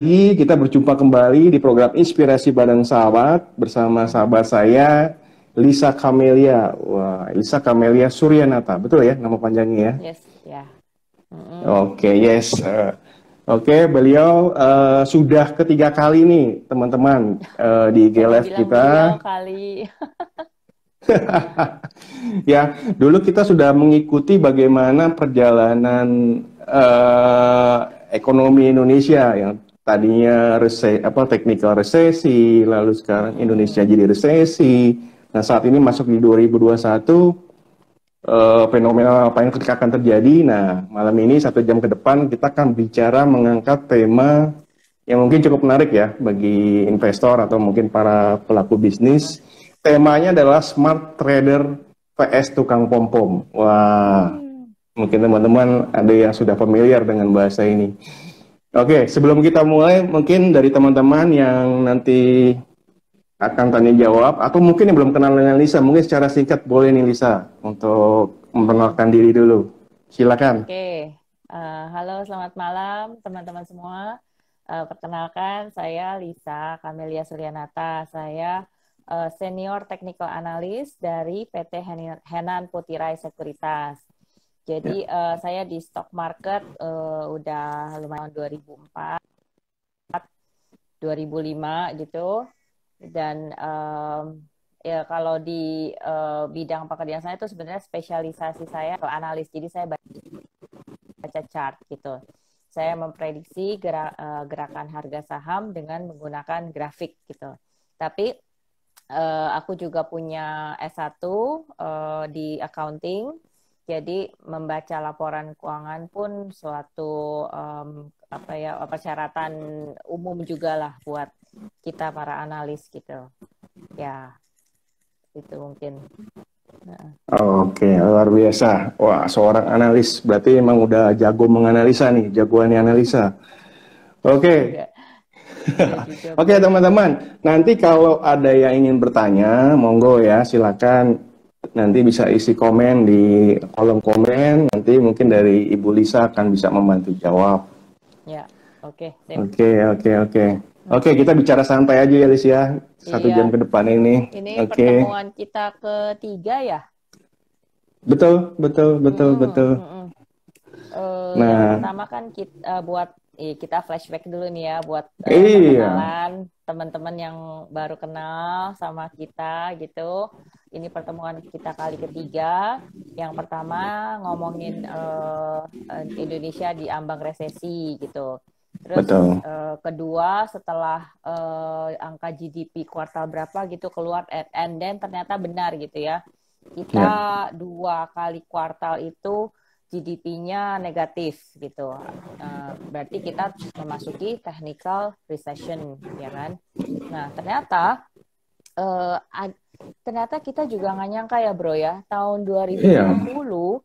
Kita berjumpa kembali di program Inspirasi Bareng Sahabat bersama sahabat saya Lisa Kamelia. Wah, Lisa Kamelia Suryanata, betul ya nama panjangnya ya? Yes, ya. Mm-mm. Oke, yes. Oke, beliau sudah ketiga kali nih teman-teman di Jangan GLF bilang beliau kita. kali. Ya, dulu kita sudah mengikuti bagaimana perjalanan eh, ekonomi Indonesia yang tadinya technical resesi, lalu sekarang Indonesia Mm-mm. jadi resesi. Nah, saat ini masuk di 2021, fenomena apa yang akan terjadi. Nah, malam ini 1 jam ke depan kita akan bicara mengangkat tema yang mungkin cukup menarik ya bagi investor atau mungkin para pelaku bisnis. Temanya adalah Smart Trader vs Tukang Pom-Pom. Wah, Hmm. mungkin teman-teman ada yang sudah familiar dengan bahasa ini. Oke, sebelum kita mulai, mungkin dari teman-teman yang nanti akan tanya jawab, atau mungkin yang belum kenal dengan Lisa, mungkin secara singkat boleh nih Lisa, untuk memperkenalkan diri dulu. Silakan. Oke. Halo, selamat malam teman-teman semua. Perkenalkan, saya Lisa Kamelia Suryanata. Saya Senior Technical Analyst dari PT Henan Putirai Sekuritas. Ya. Jadi saya di stock market udah lumayan 2004, 2005 gitu. Dan ya kalau di bidang pekerjaan saya itu sebenarnya spesialisasi saya ke analis. Jadi saya baca chart gitu. Saya memprediksi gerakan harga saham dengan menggunakan grafik gitu. Tapi aku juga punya S1 di accounting. Jadi membaca laporan keuangan pun suatu persyaratan umum juga lah buat kita para analis gitu. Ya, itu mungkin. Nah, Oke, luar biasa. Wah, seorang analis berarti emang udah jago menganalisa nih, jagoannya analisa. Oke, enggak, enggak juga, oke Bro. teman-teman. Nanti kalau ada yang ingin bertanya, monggo ya, silakan. Nanti bisa isi komen di kolom komen. Nanti mungkin dari Ibu Lisa akan bisa membantu jawab. Ya, oke, sip. Oke, oke, oke. Oke, Mm-mm. kita bicara santai aja ya, Lis ya. 1 jam Iya, ke depan ini. ini Oke. pertemuan kita ketiga ya. Betul, betul, betul, Mm-mm, betul. mm-mm. Yang Nah, pertama kan kita flashback dulu nih ya buat iya, perkenalan teman-teman yang baru kenal sama kita gitu. Ini pertemuan kita kali ketiga. Yang pertama ngomongin Indonesia di ambang resesi gitu. Terus betul. kedua setelah angka GDP kuartal berapa gitu keluar, and then ternyata benar gitu ya. Kita Ya, 2 kali kuartal itu GDP-nya negatif gitu. Berarti kita memasuki technical recession, ya kan? Nah, eh, ternyata kita juga nggak nyangka ya, Bro ya. Tahun iya, 2020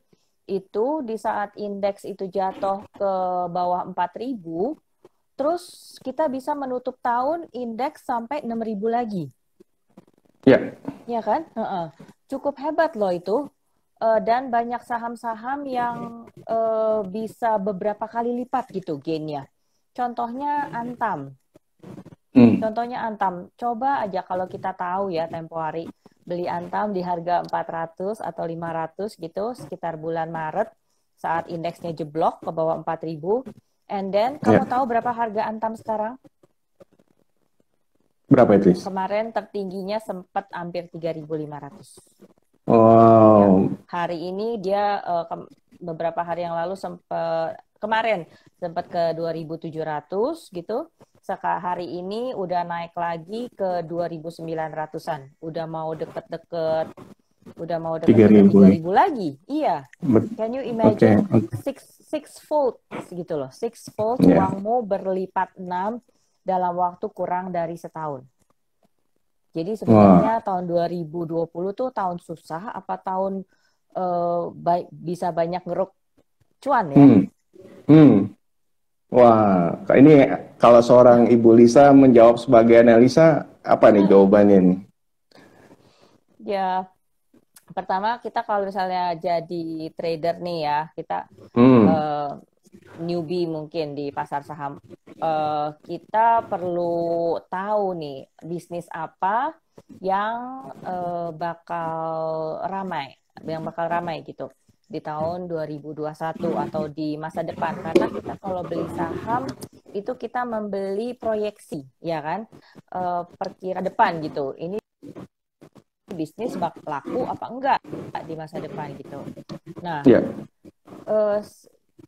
itu di saat indeks itu jatuh ke bawah 4.000, terus kita bisa menutup tahun indeks sampai 6.000 lagi. ya, Ya kan? Heeh. Cukup hebat loh itu. Dan banyak saham-saham yang bisa beberapa kali lipat gitu gainnya. Contohnya Antam. hmm, Contohnya Antam. Coba aja kalau kita tahu ya tempo hari beli Antam di harga 400 atau 500 gitu sekitar bulan Maret saat indeksnya jeblok ke bawah 4.000. And then kamu ya. tahu berapa harga Antam sekarang? Berapa itu? Is? Kemarin tertingginya sempat hampir 3.500. Ya, Wow, hari ini dia beberapa hari yang lalu kemarin sempat ke 2.700 gitu. Hari ini udah naik lagi ke 2.900-an. Udah mau tiga deket-deket ribu. 3.000 lagi. Iya. Can you Oke, imagine oke. six fold gitu loh. Six-fold Ya. uangmu berlipat 6 dalam waktu kurang dari setahun. Jadi sebenarnya Wah, tahun 2020 tuh tahun susah apa tahun bisa banyak ngeruk cuan ya? hmm, hmm. Wah, ini kalau seorang Ibu Lisa menjawab sebagai analisa, apa nih jawabannya nih? Ya, pertama kita kalau misalnya jadi trader nih ya, kita Hmm, eh, newbie mungkin di pasar saham. kita perlu tahu nih bisnis apa yang bakal ramai gitu di tahun 2021 atau di masa depan. Karena kita kalau beli saham itu kita membeli proyeksi, ya kan? Perkiraan depan gitu. Ini bisnis bakal laku apa enggak di masa depan gitu. Nah, Ya,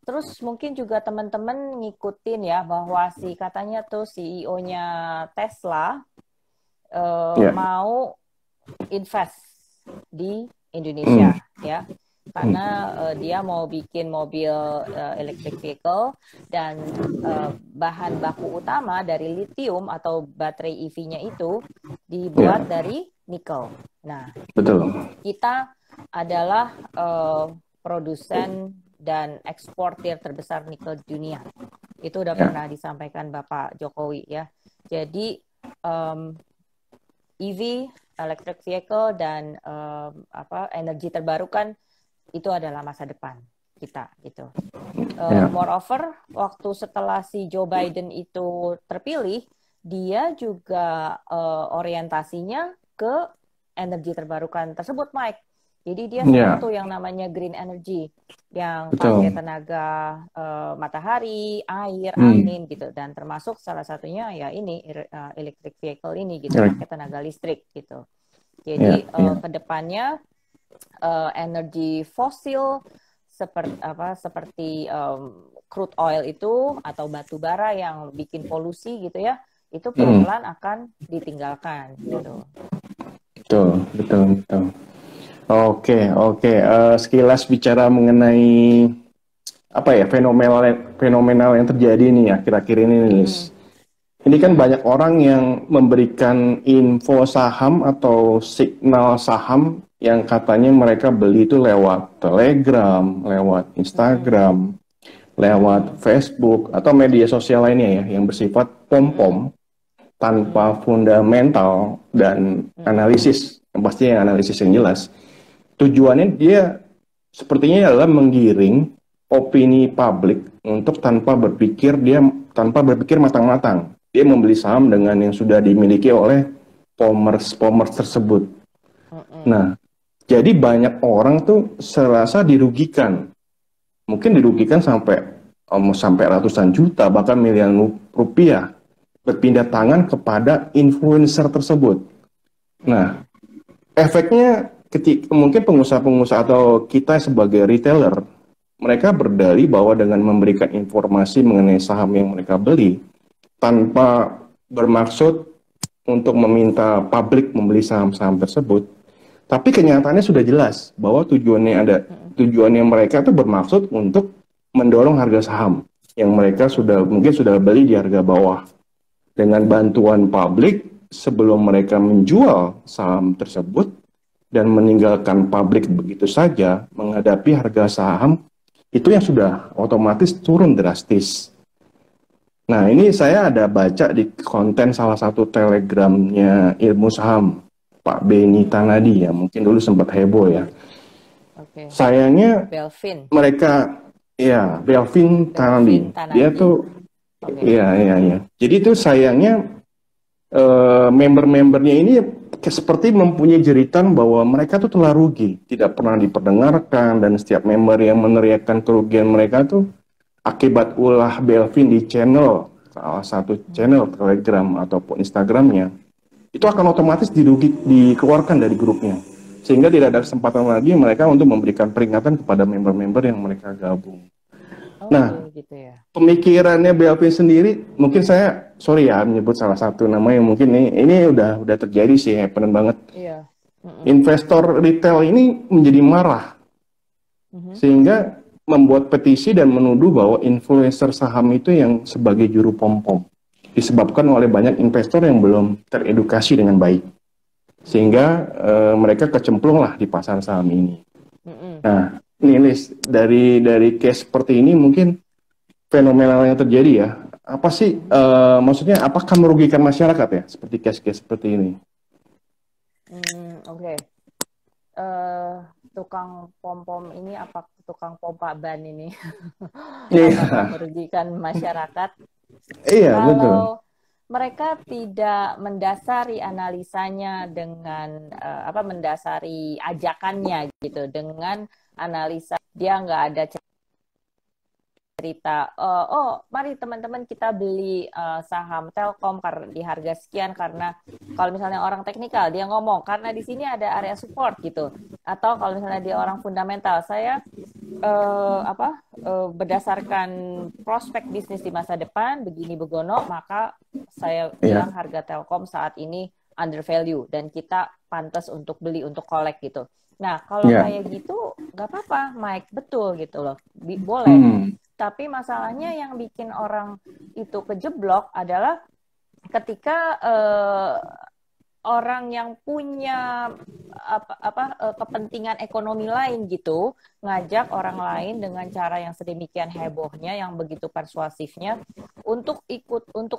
terus mungkin juga teman-teman ngikutin ya bahwa katanya tuh CEO-nya Tesla ya, mau invest di Indonesia ya. Karena dia mau bikin mobil electric vehicle dan bahan baku utama dari lithium atau baterai EV-nya itu dibuat dari nikel. Nah, betul. kita adalah produsen dan eksportir terbesar nikel di dunia. Itu udah pernah disampaikan Bapak Jokowi ya. Jadi EV, electric vehicle dan energi terbarukan itu adalah masa depan kita gitu. Moreover, waktu setelah si Joe Biden itu terpilih, dia juga orientasinya ke energi terbarukan tersebut, Mike. Jadi dia senang tuh yang namanya green energy, yang pakai tenaga matahari, air, angin gitu, dan termasuk salah satunya ya ini electric vehicle ini gitu, pakai tenaga listrik gitu. Jadi kedepannya energi fosil seperti crude oil itu atau batu bara yang bikin polusi gitu ya, itu pelan-pelan akan ditinggalkan gitu. Betul. Oke. Sekilas bicara mengenai apa ya fenomenal yang terjadi nih akhir-akhir ini, Liz. Ini kan banyak orang yang memberikan info saham atau signal saham yang katanya mereka beli itu lewat Telegram, lewat Instagram, lewat Facebook atau media sosial lainnya ya yang bersifat pom-pom tanpa fundamental dan analisis, yang pasti yang analisis yang jelas. Tujuannya dia sepertinya adalah menggiring opini publik untuk tanpa berpikir matang-matang. Dia membeli saham dengan yang sudah dimiliki oleh pomers tersebut. Nah, jadi banyak orang tuh serasa dirugikan. Mungkin dirugikan sampai ratusan juta, bahkan miliaran rupiah berpindah tangan kepada influencer tersebut. Nah, efeknya mungkin pengusaha-pengusaha atau kita sebagai retailer, mereka berdalih bahwa dengan memberikan informasi mengenai saham yang mereka beli, tanpa bermaksud untuk meminta publik membeli saham-saham tersebut, tapi kenyataannya sudah jelas bahwa tujuannya mereka itu bermaksud untuk mendorong harga saham yang mereka mungkin sudah beli di harga bawah. Dengan bantuan publik sebelum mereka menjual saham tersebut dan meninggalkan publik begitu saja menghadapi harga saham itu yang sudah otomatis turun drastis. Nah, ini saya ada baca di konten salah satu telegramnya Ilmu Saham, Pak Beni Tanadi ya, mungkin dulu sempat heboh ya. Sayangnya Belvin Tanadi. Dia tuh iya. Jadi itu sayangnya member-membernya ini seperti mempunyai jeritan bahwa mereka tuh telah rugi, tidak pernah diperdengarkan, dan setiap member yang meneriakkan kerugian mereka tuh akibat ulah Belvin di salah satu channel Telegram ataupun Instagramnya, itu akan otomatis dikeluarkan dari grupnya, sehingga tidak ada kesempatan lagi mereka untuk memberikan peringatan kepada member-member yang mereka gabung. Gitu ya. Pemikirannya Belvin sendiri, mungkin saya menyebut salah satu nama yang mungkin ini udah terjadi sih, happening banget. Iya. Investor retail ini menjadi marah, sehingga membuat petisi dan menuduh bahwa influencer saham itu yang sebagai juru pom-pom, disebabkan oleh banyak investor yang belum teredukasi dengan baik, sehingga mereka kecemplung lah di pasar saham ini. Nah, ini Liz, dari case seperti ini mungkin fenomenal yang terjadi ya. Apa sih maksudnya, apakah merugikan masyarakat ya seperti case-case seperti ini? Tukang pom-pom ini tukang pompa ban ini apakah merugikan masyarakat? Iya, betul. Kalau mereka tidak mendasari analisanya dengan mendasari ajakannya gitu, dengan analisa dia nggak ada cerita, oh mari teman-teman kita beli saham Telkom karena di harga sekian, karena kalau misalnya orang teknikal dia ngomong karena di sini ada area support gitu, atau kalau misalnya dia orang fundamental, saya berdasarkan prospek bisnis di masa depan begini begono, maka saya Iya, bilang harga Telkom saat ini under value dan kita pantas untuk beli, untuk collect gitu. Nah, kalau iya. kayak gitu nggak apa-apa, Mike, betul gitu loh, boleh. Hmm, Tapi masalahnya yang bikin orang itu kejeblok adalah ketika orang yang punya kepentingan ekonomi lain gitu ngajak orang lain dengan cara yang sedemikian hebohnya, yang begitu persuasifnya untuk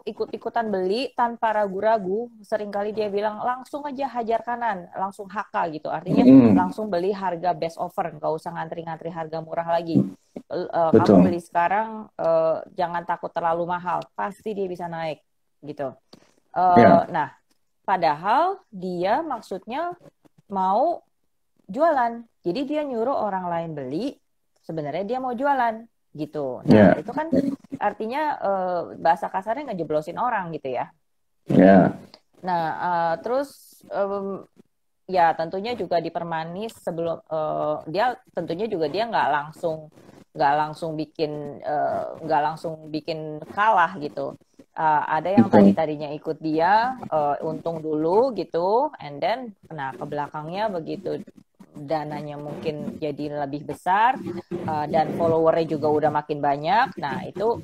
ikut-ikutan beli tanpa ragu-ragu. Seringkali dia bilang langsung aja hajar kanan, langsung HK gitu, artinya langsung beli harga best offer, nggak usah ngantri-ngantri harga murah lagi. Kamu betul. beli sekarang, jangan takut terlalu mahal, pasti dia bisa naik gitu. Ya, Nah, padahal dia maksudnya mau jualan. Jadi dia nyuruh orang lain beli, sebenarnya dia mau jualan gitu. Nah, ya, itu kan artinya bahasa kasarnya ngejeblosin orang gitu ya. ya. Nah, terus ya tentunya juga dipermanis sebelum dia tentunya juga dia nggak langsung bikin kalah gitu. Ada yang Betul. tadinya ikut dia, untung dulu gitu, and then nah ke belakangnya begitu dananya mungkin jadi lebih besar, dan followernya juga udah makin banyak, nah itu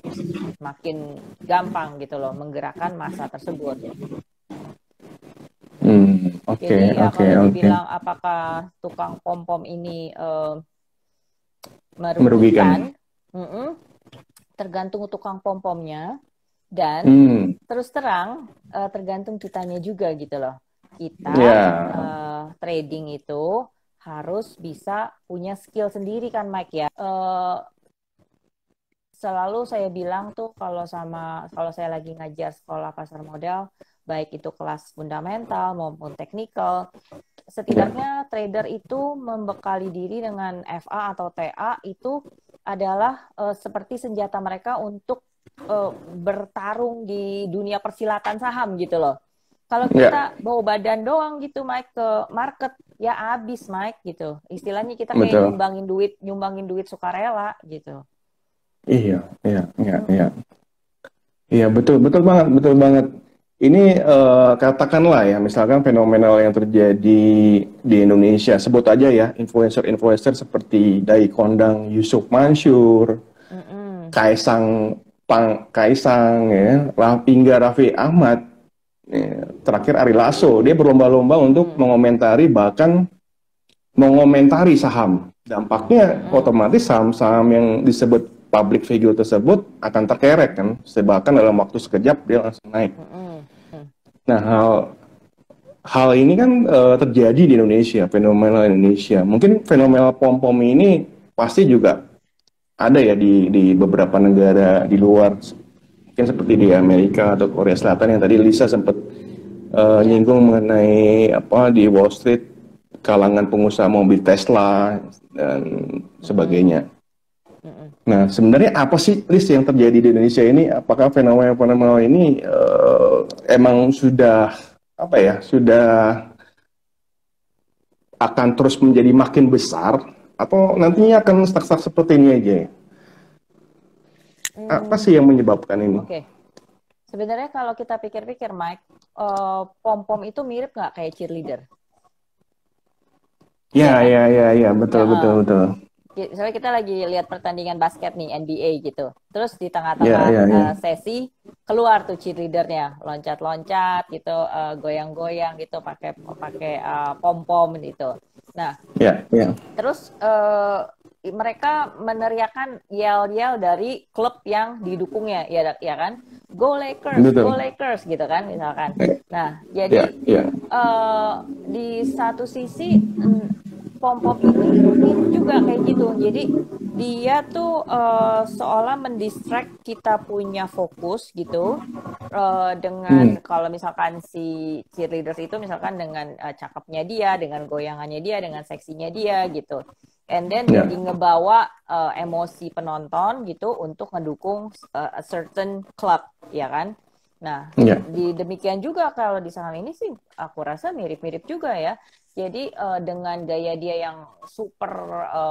makin gampang gitu loh menggerakkan massa tersebut. Oke, Jadi ya oke, kalau oke. dibilang apakah tukang pom-pom ini Merugikan. merugikan, tergantung tukang pom-pomnya, dan Hmm, terus terang tergantung kitanya juga gitu loh. Kita ya, trading itu harus bisa punya skill sendiri kan Mike ya. Selalu saya bilang tuh kalau saya lagi ngajar sekolah pasar modal, baik itu kelas fundamental maupun teknikal, ya, setidaknya trader itu membekali diri dengan FA atau TA itu adalah seperti senjata mereka untuk bertarung di dunia persilatan saham gitu loh. Kalau ya, kita bawa badan doang gitu Mike ke market, ya abis Mike gitu. Istilahnya kita kayak betul. nyumbangin duit sukarela gitu. Iya, iya, iya, iya. Mm-mm. Iya, betul, betul banget, betul banget. Ini katakanlah ya, misalkan fenomenal yang terjadi di Indonesia, sebut aja ya, influencer-influencer seperti Dai Kondang, Yusuf Mansur, Mm-mm. Kaisang, ya, hingga Raffi Ahmad, ya, terakhir Ari Lasso, dia berlomba-lomba untuk Mm-mm. mengomentari saham. Dampaknya Mm-mm. otomatis saham-saham yang disebut public figure tersebut akan terkerek kan, bahkan dalam waktu sekejap dia langsung naik. Mm-mm. Nah, hal ini kan terjadi di Indonesia, fenomena Indonesia. Mungkin fenomena pom-pom ini pasti juga ada ya di beberapa negara di luar, mungkin seperti di Amerika atau Korea Selatan yang tadi Lisa sempat Ya. nyinggung mengenai apa di Wall Street, kalangan pengusaha mobil Tesla dan Mm-mm. sebagainya. Mm-mm. Nah, sebenarnya apa sih list yang terjadi di Indonesia ini? Apakah fenomena-fenomena ini emang sudah apa ya? Sudah akan terus menjadi makin besar atau nantinya akan stuck-stuck seperti ini aja ya? Apa Mm, sih yang menyebabkan ini? Oke. Sebenarnya kalau kita pikir-pikir, Mike, pom-pom itu mirip nggak kayak cheerleader? Iya Ya, kan? ya, ya, ya, Ya, betul, betul, betul. Misalnya kita lagi lihat pertandingan basket nih, NBA gitu. Terus di Ya, tengah-tengah ya, ya, sesi keluar tuh cheerleadernya, loncat-loncat gitu, goyang-goyang gitu, pakai pakai pom-pom gitu. Nah, ya, ya, terus mereka meneriakan yel-yel dari klub yang didukungnya, ya kan? Go betul. Lakers gitu kan, misalkan. Nah, Ya, jadi ya, di satu sisi pom-pom ini juga kayak gitu. Jadi dia tuh seolah mendistract kita punya fokus gitu dengan kalau misalkan si cheerleaders itu misalkan dengan cakepnya dia, dengan goyangannya dia, dengan seksinya dia gitu. And then jadi ngebawa emosi penonton gitu untuk ngedukung a certain club, ya kan? Nah, di demikian juga kalau di saham ini sih aku rasa mirip-mirip juga ya. Jadi dengan gaya dia yang super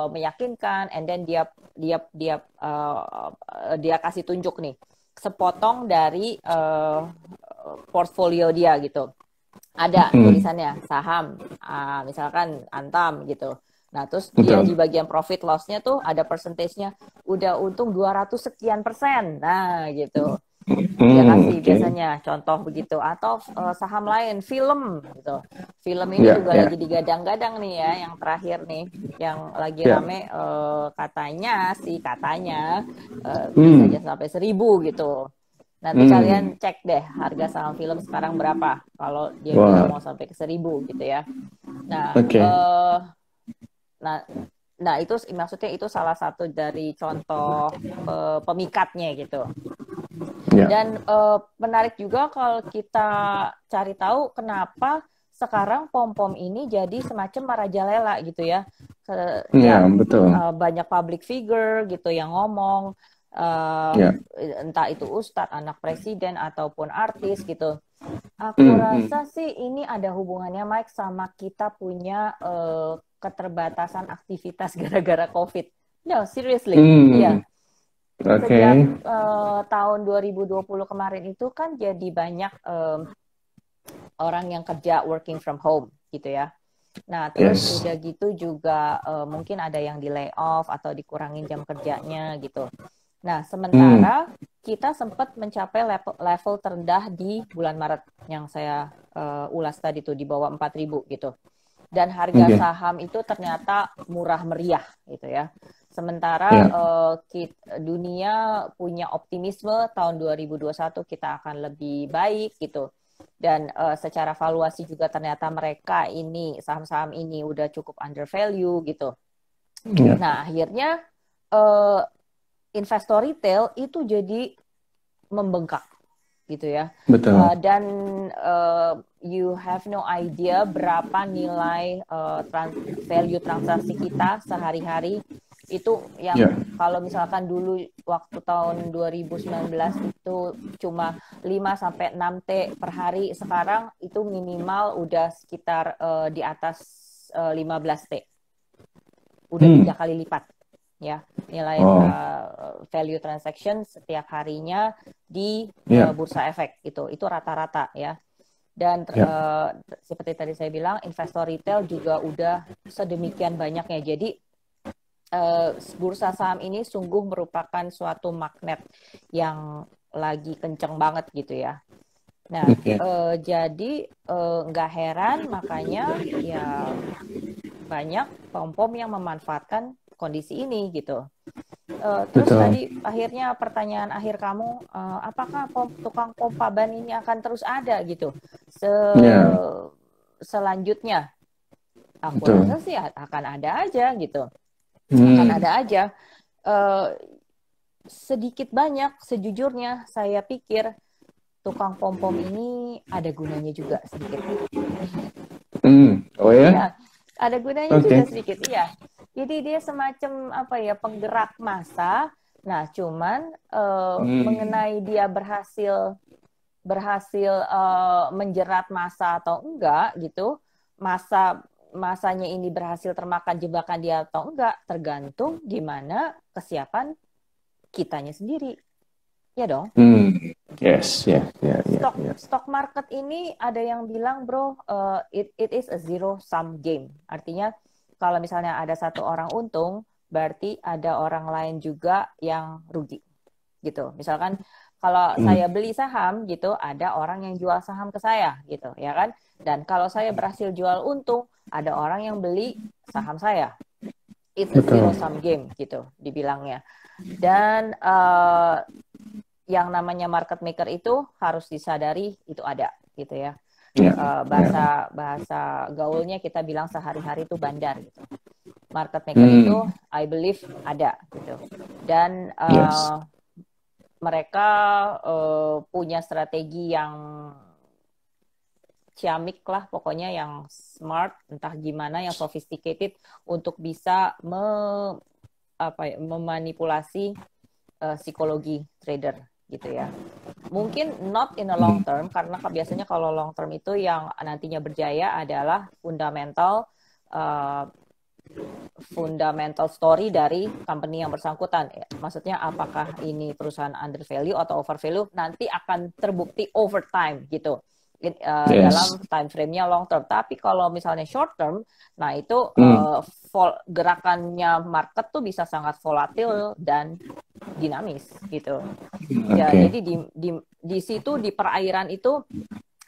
meyakinkan, and then dia kasih tunjuk nih sepotong dari portfolio dia gitu. Ada tulisannya saham, misalkan Antam gitu. Nah, terus dia di bagian profit loss-nya tuh ada persentasenya udah untung 200 sekian persen. Nah, gitu. Dia kasih biasanya contoh begitu. Atau saham lain, film gitu. Film ini juga lagi digadang-gadang nih ya, yang terakhir nih. Yang lagi rame katanya bisa aja sampai 1.000 gitu. Nanti kalian cek deh harga saham film sekarang berapa. Kalau dia bilang mau sampai ke 1.000 gitu ya. Nah, Nah, itu maksudnya itu salah satu dari contoh pemikatnya gitu. Dan menarik juga kalau kita cari tahu kenapa sekarang pom-pom ini jadi semacam merajalela gitu ya. Betul. Banyak public figure gitu yang ngomong, entah itu ustadz, anak presiden ataupun artis gitu. Aku rasa sih ini ada hubungannya, Mike, sama kita punya keterbatasan aktivitas gara-gara COVID. No, seriously. Iya. Sejak tahun 2020 kemarin itu kan jadi banyak orang yang kerja working from home gitu ya. Nah, terus udah gitu juga mungkin ada yang di layoff atau dikurangin jam kerjanya gitu. Nah, sementara kita sempat mencapai level terendah di bulan Maret yang saya ulas tadi tuh di bawah 4.000 gitu. Dan harga saham itu ternyata murah meriah gitu ya. Sementara dunia punya optimisme tahun 2021 kita akan lebih baik gitu. Dan secara valuasi juga ternyata mereka ini saham-saham ini udah cukup under value gitu. Nah, akhirnya investor retail itu jadi membengkak gitu ya. Dan you have no idea berapa nilai value transaksi kita sehari-hari itu yang kalau misalkan dulu waktu tahun 2019 itu cuma 5-6 T per hari, sekarang itu minimal udah sekitar di atas 15 T. Udah 3 kali lipat. Ya, nilai value transaction setiap harinya di bursa efek itu rata-rata ya. Dan seperti tadi saya bilang, investor retail juga udah sedemikian banyaknya. Jadi bursa saham ini sungguh merupakan suatu magnet yang lagi kenceng banget gitu ya. Nah, jadi nggak heran makanya ya banyak pom-pom yang memanfaatkan kondisi ini gitu. Terus tadi akhirnya pertanyaan akhir kamu, apakah tukang pompa ban ini akan terus ada gitu selanjutnya? Aku rasa sih akan ada aja gitu. Akan ada aja. Sedikit banyak sejujurnya saya pikir tukang pom-pom ini ada gunanya juga sedikit. Oh ya? Ya, ada gunanya juga sedikit, iya. Jadi dia semacam apa ya, penggerak massa. Nah, cuman mengenai dia berhasil menjerat massa atau enggak gitu, masanya ini berhasil termakan jebakan dia atau enggak, tergantung gimana kesiapan kitanya sendiri. Ya dong. Stock market ini ada yang bilang, bro, it is a zero sum game. Artinya kalau misalnya ada satu orang untung, berarti ada orang lain juga yang rugi. Gitu. Misalkan kalau saya beli saham gitu, ada orang yang jual saham ke saya gitu, ya kan? Dan kalau saya berhasil jual untung, ada orang yang beli saham saya. It's a zero sum game gitu dibilangnya. Dan yang namanya market maker itu harus disadari itu ada gitu ya. Ya, ya. Bahasa bahasa gaulnya kita bilang sehari-hari itu bandar gitu. Market maker itu I believe ada gitu. Dan Yes. mereka punya strategi yang ciamik lah pokoknya, yang smart, entah gimana, yang sophisticated untuk bisa memanipulasi psikologi trader gitu ya. Mungkin not in a long term, karena biasanya kalau long term itu yang nantinya berjaya adalah uh, fundamental story dari company yang bersangkutan. Maksudnya apakah ini perusahaan under value atau over value nanti akan terbukti over time gitu. Yes. Dalam time frame-nya long term. Tapi kalau misalnya short term, nah itu gerakannya market tuh bisa sangat volatil dan dinamis gitu. Ya, Oke. jadi di situ di perairan itu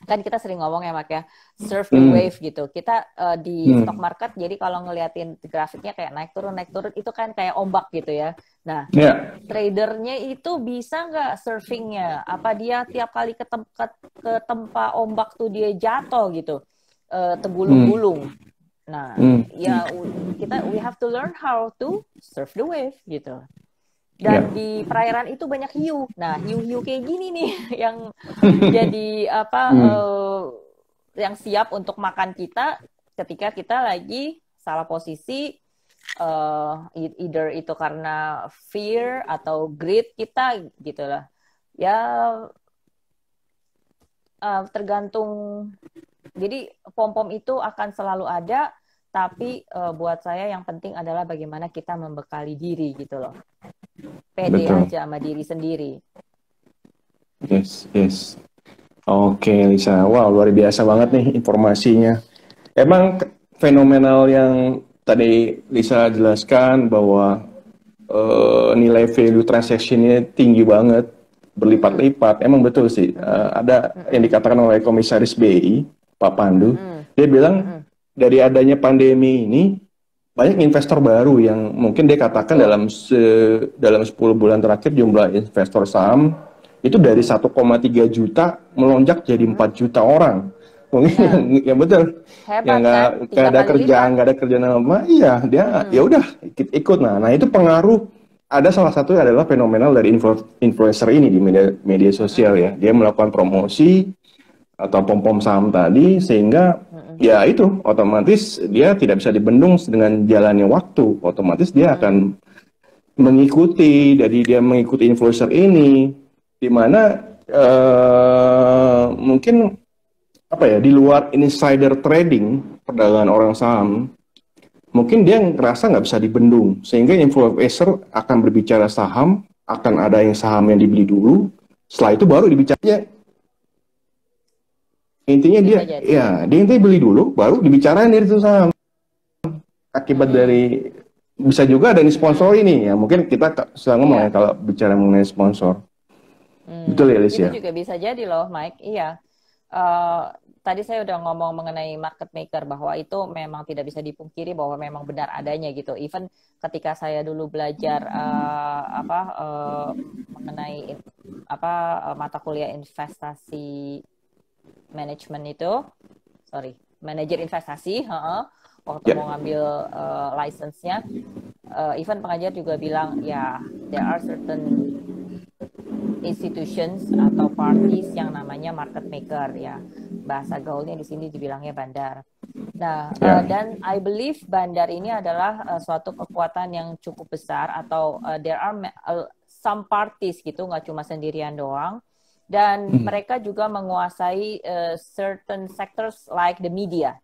kan kita sering ngomong ya Mak ya, surf the wave gitu. Kita di stock market, jadi kalau ngeliatin grafiknya kayak naik turun itu kan kayak ombak gitu ya. Nah, Ya. tradernya itu bisa nggak surfingnya? Apa dia tiap kali ke tempat ombak tuh dia jatuh gitu, tergulung-gulung. Nah, ya we have to learn how to surf the wave gitu. Ya. Dan di perairan itu banyak hiu. Nah, hiu-hiu kayak gini nih yang jadi yang siap untuk makan kita ketika kita lagi salah posisi, either itu karena fear atau greed kita gitu lah. Ya tergantung. Jadi pom-pom itu akan selalu ada, tapi buat saya yang penting adalah bagaimana kita membekali diri gitu loh. Pede Betul. aja sama diri sendiri. Yes, yes. Oke, Lisa. Wow, luar biasa banget nih informasinya. Emang fenomenal yang tadi Lisa jelaskan bahwa nilai value transaction-nya tinggi banget, berlipat-lipat. Emang betul sih. Ada yang dikatakan oleh Komisaris BI, Pak Pandu. Dia bilang dari adanya pandemi ini banyak investor baru yang mungkin dia katakan dalam 10 bulan terakhir jumlah investor saham itu dari 1,3 juta melonjak jadi 4 juta orang. Mungkin yang betul, yang Hebat kan? 3 ada kali kerjaan, lipat. nggak ada kerjaan apa, iya dia ya udah ikut. Nah itu pengaruh. Ada salah satu adalah fenomenal dari influencer ini di media sosial ya. Dia melakukan promosi atau pom-pom saham tadi sehingga ya itu otomatis dia tidak bisa dibendung dengan jalannya waktu. Otomatis dia akan mengikuti, jadi dia mengikuti influencer ini di mana mungkin apa ya, di luar insider trading perdagangan orang saham mungkin dia ngerasa nggak bisa dibendung sehingga influencer akan berbicara saham, akan ada yang saham yang dibeli dulu, setelah itu baru dibicaranya. Intinya dia ya dia intinya beli dulu baru dibicarain dari itu saham. Akibat dari bisa juga ada sponsor ini ya, mungkin kita sudah ngomong ya kalau bicara mengenai sponsor. Betul ya, Liz Itu ya? juga bisa jadi loh, Mike. Iya. Tadi saya udah ngomong mengenai market maker bahwa itu memang tidak bisa dipungkiri bahwa memang benar adanya gitu. Even ketika saya dulu belajar mengenai mata kuliah investasi manajemen itu, manajer investasi, waktu mau ngambil license-nya, even pengajar juga bilang ya there are certain institutions atau parties yang namanya market maker ya, bahasa gaulnya di sini dibilangnya bandar. Nah, dan I believe bandar ini adalah suatu kekuatan yang cukup besar, atau there are some parties gitu, nggak cuma sendirian doang, dan mereka juga menguasai certain sectors like the media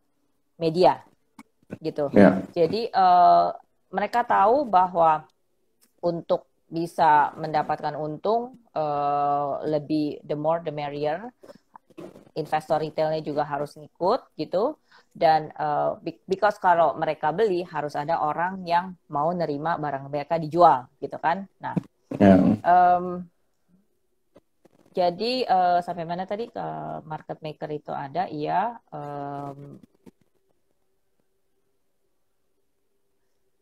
gitu. Jadi mereka tahu bahwa untuk bisa mendapatkan untung, lebih the more the merrier. Investor retailnya juga harus ngikut gitu, dan because kalau mereka beli harus ada orang yang mau nerima barang mereka dijual gitu kan. Nah, jadi sampai mana tadi ke market maker itu ada, iya.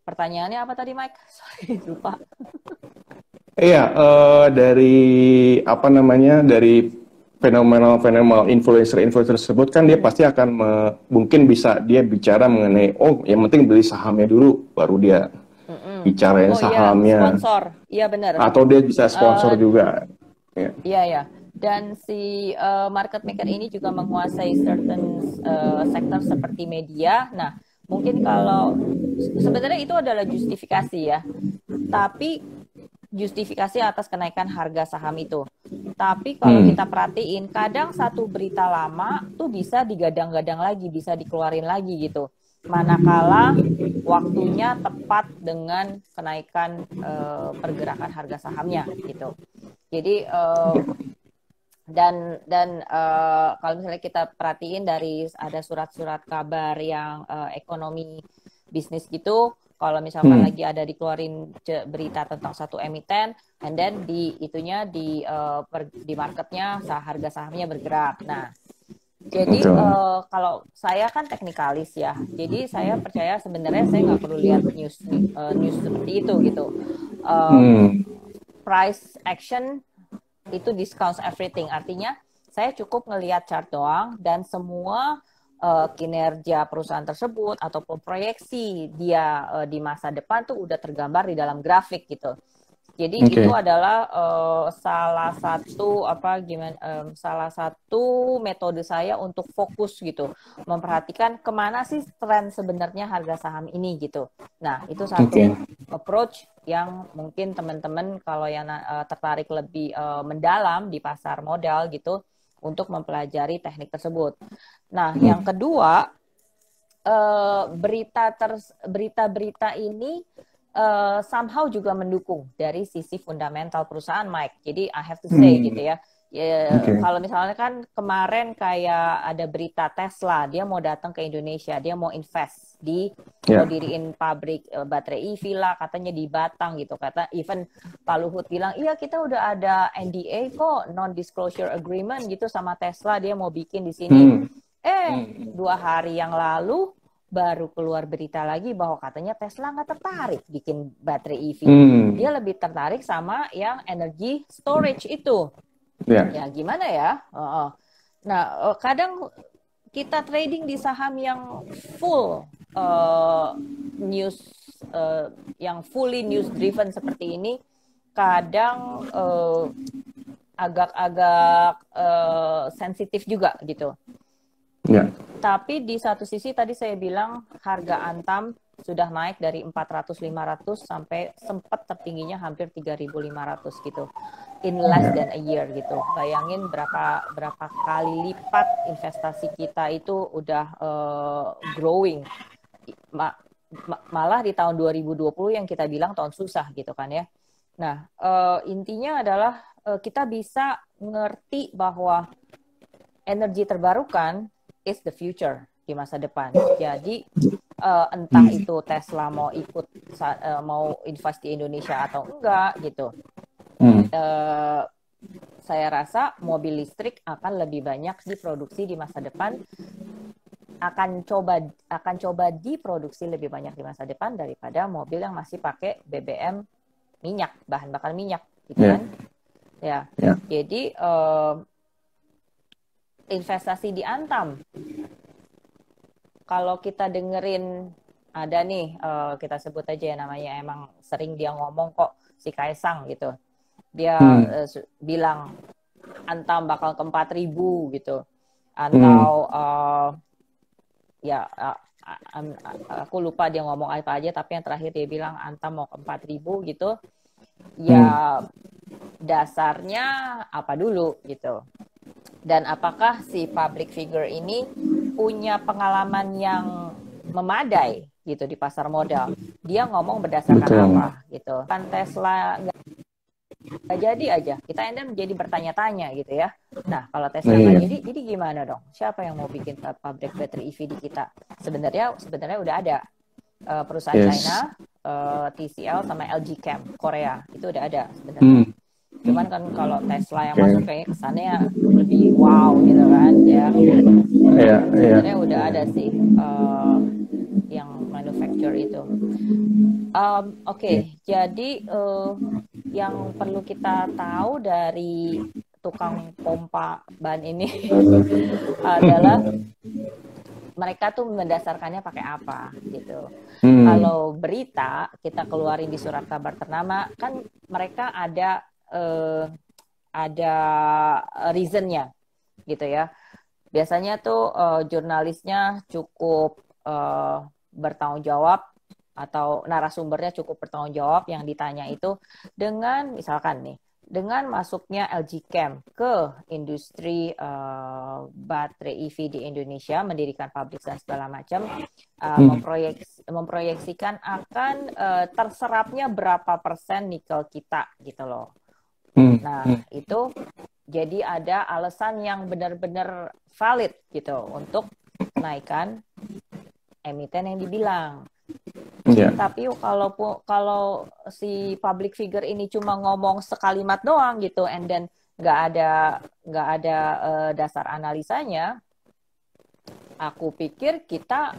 Pertanyaannya apa tadi, Mike? Sorry, lupa. Iya, dari apa namanya, dari fenomenal influencer tersebut kan dia pasti akan mungkin bisa dia bicara mengenai yang penting beli sahamnya dulu baru dia bicarain Oh iya, sahamnya sponsor. Iya benar. atau dia bisa sponsor juga. Iya ya. Dan si market maker ini juga menguasai certain sektor seperti media. Nah, mungkin kalau sebenarnya itu adalah justifikasi ya. Tapi justifikasi atas kenaikan harga saham itu. Tapi kalau kita perhatiin, kadang satu berita lama tuh bisa digadang-gadang lagi, bisa dikeluarin lagi gitu. Manakala waktunya tepat dengan kenaikan pergerakan harga sahamnya gitu. Jadi kalau misalnya kita perhatiin dari ada surat-surat kabar yang ekonomi bisnis gitu, kalau misalkan lagi ada dikeluarin berita tentang satu emiten, and then di marketnya harga sahamnya bergerak. Nah, jadi kalau saya kan teknikalis ya, jadi saya percaya sebenarnya saya nggak perlu lihat news seperti itu gitu. Price action itu discounts everything, artinya saya cukup ngelihat chart doang dan semua kinerja perusahaan tersebut ataupun proyeksi dia di masa depan tuh udah tergambar di dalam grafik gitu. Jadi itu adalah salah satu metode saya untuk fokus gitu, memperhatikan kemana sih tren sebenarnya harga saham ini gitu. Nah itu satu approach yang mungkin teman-teman kalau yang tertarik lebih mendalam di pasar modal gitu untuk mempelajari teknik tersebut. Nah yang kedua, berita-berita ini somehow juga mendukung dari sisi fundamental perusahaan, Mike. Jadi I have to say gitu ya. Kalau misalnya kan kemarin kayak ada berita Tesla, dia mau datang ke Indonesia, dia mau invest mau diriin pabrik baterai EV lah, katanya di Batang gitu. Kata even Pak Luhut bilang, iya kita udah ada NDA kok, non-disclosure agreement gitu sama Tesla, dia mau bikin di sini. 2 hari yang lalu baru keluar berita lagi bahwa katanya Tesla nggak tertarik bikin baterai EV. Dia lebih tertarik sama yang energy storage itu. Ya gimana ya? Nah, kadang kita trading di saham yang full news, yang fully news driven seperti ini, kadang agak-agak sensitif juga gitu. Tapi di satu sisi tadi saya bilang harga Antam sudah naik dari 400-500 sampai sempat tertingginya hampir 3.500 gitu in less than a year gitu. Bayangin berapa kali lipat investasi kita itu udah growing. Malah di tahun 2020 yang kita bilang tahun susah gitu kan ya. Nah, intinya adalah kita bisa ngerti bahwa energi terbarukan is the future di masa depan. Jadi entah itu Tesla mau mau invest di Indonesia atau enggak gitu. Saya rasa mobil listrik akan lebih banyak diproduksi di masa depan, akan coba diproduksi lebih banyak di masa depan daripada mobil yang masih pakai BBM minyak, bahan bakar minyak gitu kan. Jadi investasi di Antam, kalau kita dengerin ada nih, kita sebut aja ya namanya, emang sering dia ngomong kok, si Kaisang gitu, dia bilang Antam bakal ke 4.000 gitu, atau aku lupa dia ngomong apa aja, tapi yang terakhir dia bilang Antam mau ke 4.000 gitu. Ya dasarnya apa dulu gitu. Dan apakah si public figure ini punya pengalaman yang memadai gitu di pasar modal? Dia ngomong berdasarkan apa gitu. Kan Tesla nggak jadi aja, kita menjadi bertanya-tanya gitu ya. Nah kalau Tesla nggak jadi gimana dong? Siapa yang mau bikin pabrik baterai EV di kita? Sebenarnya udah ada perusahaan China, TCL sama LG Chem Korea, itu udah ada sebenarnya. Cuman kan kalau Tesla yang masuk kayaknya kesannya lebih wow gitu kan ya. Sebenarnya udah ada sih yang manufacture itu. Oke. Jadi yang perlu kita tahu dari tukang pompa ban ini adalah mereka tuh mendasarkannya pakai apa gitu. Kalau berita kita keluarin di surat kabar ternama kan mereka ada reasonnya gitu ya. Biasanya tuh jurnalisnya cukup bertanggung jawab atau narasumbernya cukup bertanggung jawab yang ditanya itu dengan misalkan nih dengan masuknya LG Chem ke industri baterai EV di Indonesia, mendirikan pabrik dan segala macam, memproyeksikan akan terserapnya berapa persen nikel kita gitu loh. Nah itu jadi ada alasan yang benar-benar valid gitu untuk menaikkan emiten yang dibilang. Tapi kalau si public figure ini cuma ngomong sekalimat doang gitu, and then nggak ada dasar analisanya, aku pikir kita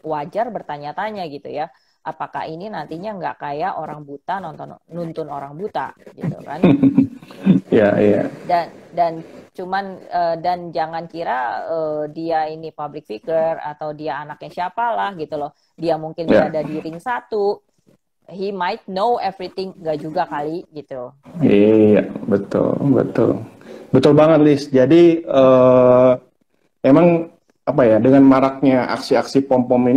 wajar bertanya-tanya gitu ya. Apakah ini nantinya nggak kayak orang buta nuntun orang buta gitu kan? Iya. Dan jangan kira dia ini public figure atau dia anaknya siapa lah gitu loh. Dia mungkin berada di ring 1. He might know everything, nggak juga kali gitu. Iya, betul banget, Liz. Jadi emang apa ya, dengan maraknya aksi-aksi pom-pom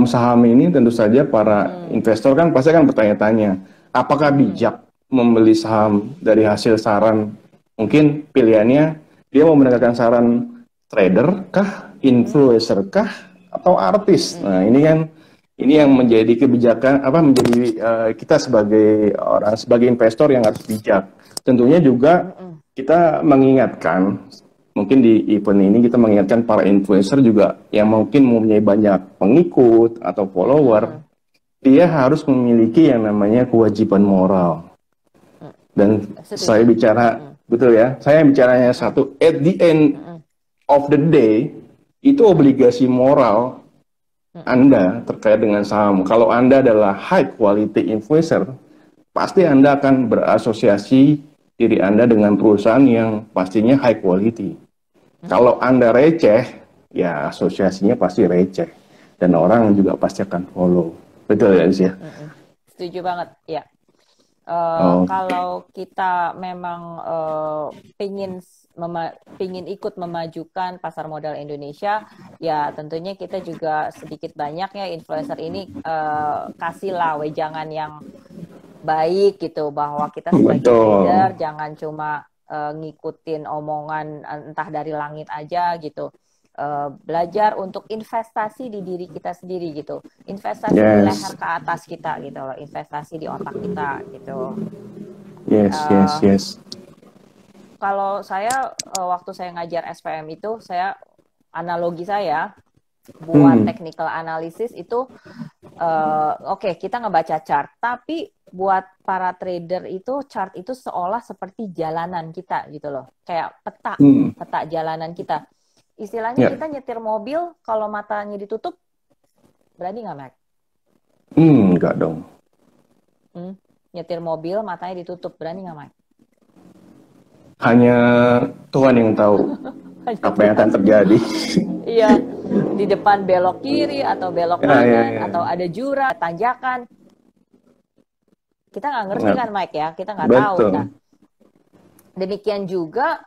saham ini, tentu saja para investor kan pasti akan bertanya-tanya, apakah bijak membeli saham dari hasil saran? Mungkin pilihannya dia mau mendengarkan saran trader kah, influencer kah, atau artis. Nah, ini yang menjadi kebijakan kita sebagai investor yang harus bijak. Tentunya juga kita mengingatkan, mungkin di event ini kita mengingatkan para influencer juga yang mungkin mempunyai banyak pengikut atau follower, dia harus memiliki yang namanya kewajiban moral. Dan saya bicara, betul ya, saya bicaranya satu, at the end of the day, itu obligasi moral Anda terkait dengan saham. Kalau Anda adalah high quality influencer, pasti Anda akan berasosiasi diri Anda dengan perusahaan yang pastinya high quality. Kalau Anda receh, ya asosiasinya pasti receh. Dan orang juga pasti akan follow. Betul ya, Lis ya? Setuju banget, ya. Kalau kita memang pingin ikut memajukan pasar modal Indonesia, ya tentunya kita juga sedikit banyak ya influencer ini kasihlah wejangan yang baik gitu, bahwa kita sebagai trader jangan cuma ngikutin omongan entah dari langit aja gitu. Belajar untuk investasi di diri kita sendiri gitu, investasi di leher ke atas kita gitu loh, investasi di otak kita gitu. Yes. Kalau saya waktu saya ngajar SPM itu, analogi saya buat technical analysis itu oke, kita ngebaca chart, tapi buat para trader itu chart itu seolah seperti jalanan kita gitu loh, kayak peta jalanan kita. Istilahnya kita nyetir mobil, kalau matanya ditutup, berani nggak, Mac? Nggak dong. Nyetir mobil, matanya ditutup, berani nggak, Mac? Hanya Tuhan yang tahu apa yang akan terjadi. Iya, di depan belok kiri atau belok kanan, atau ada jurang, tanjakan. Kita nggak ngerti kan, Mike ya? Kita nggak tahu. Nah, demikian juga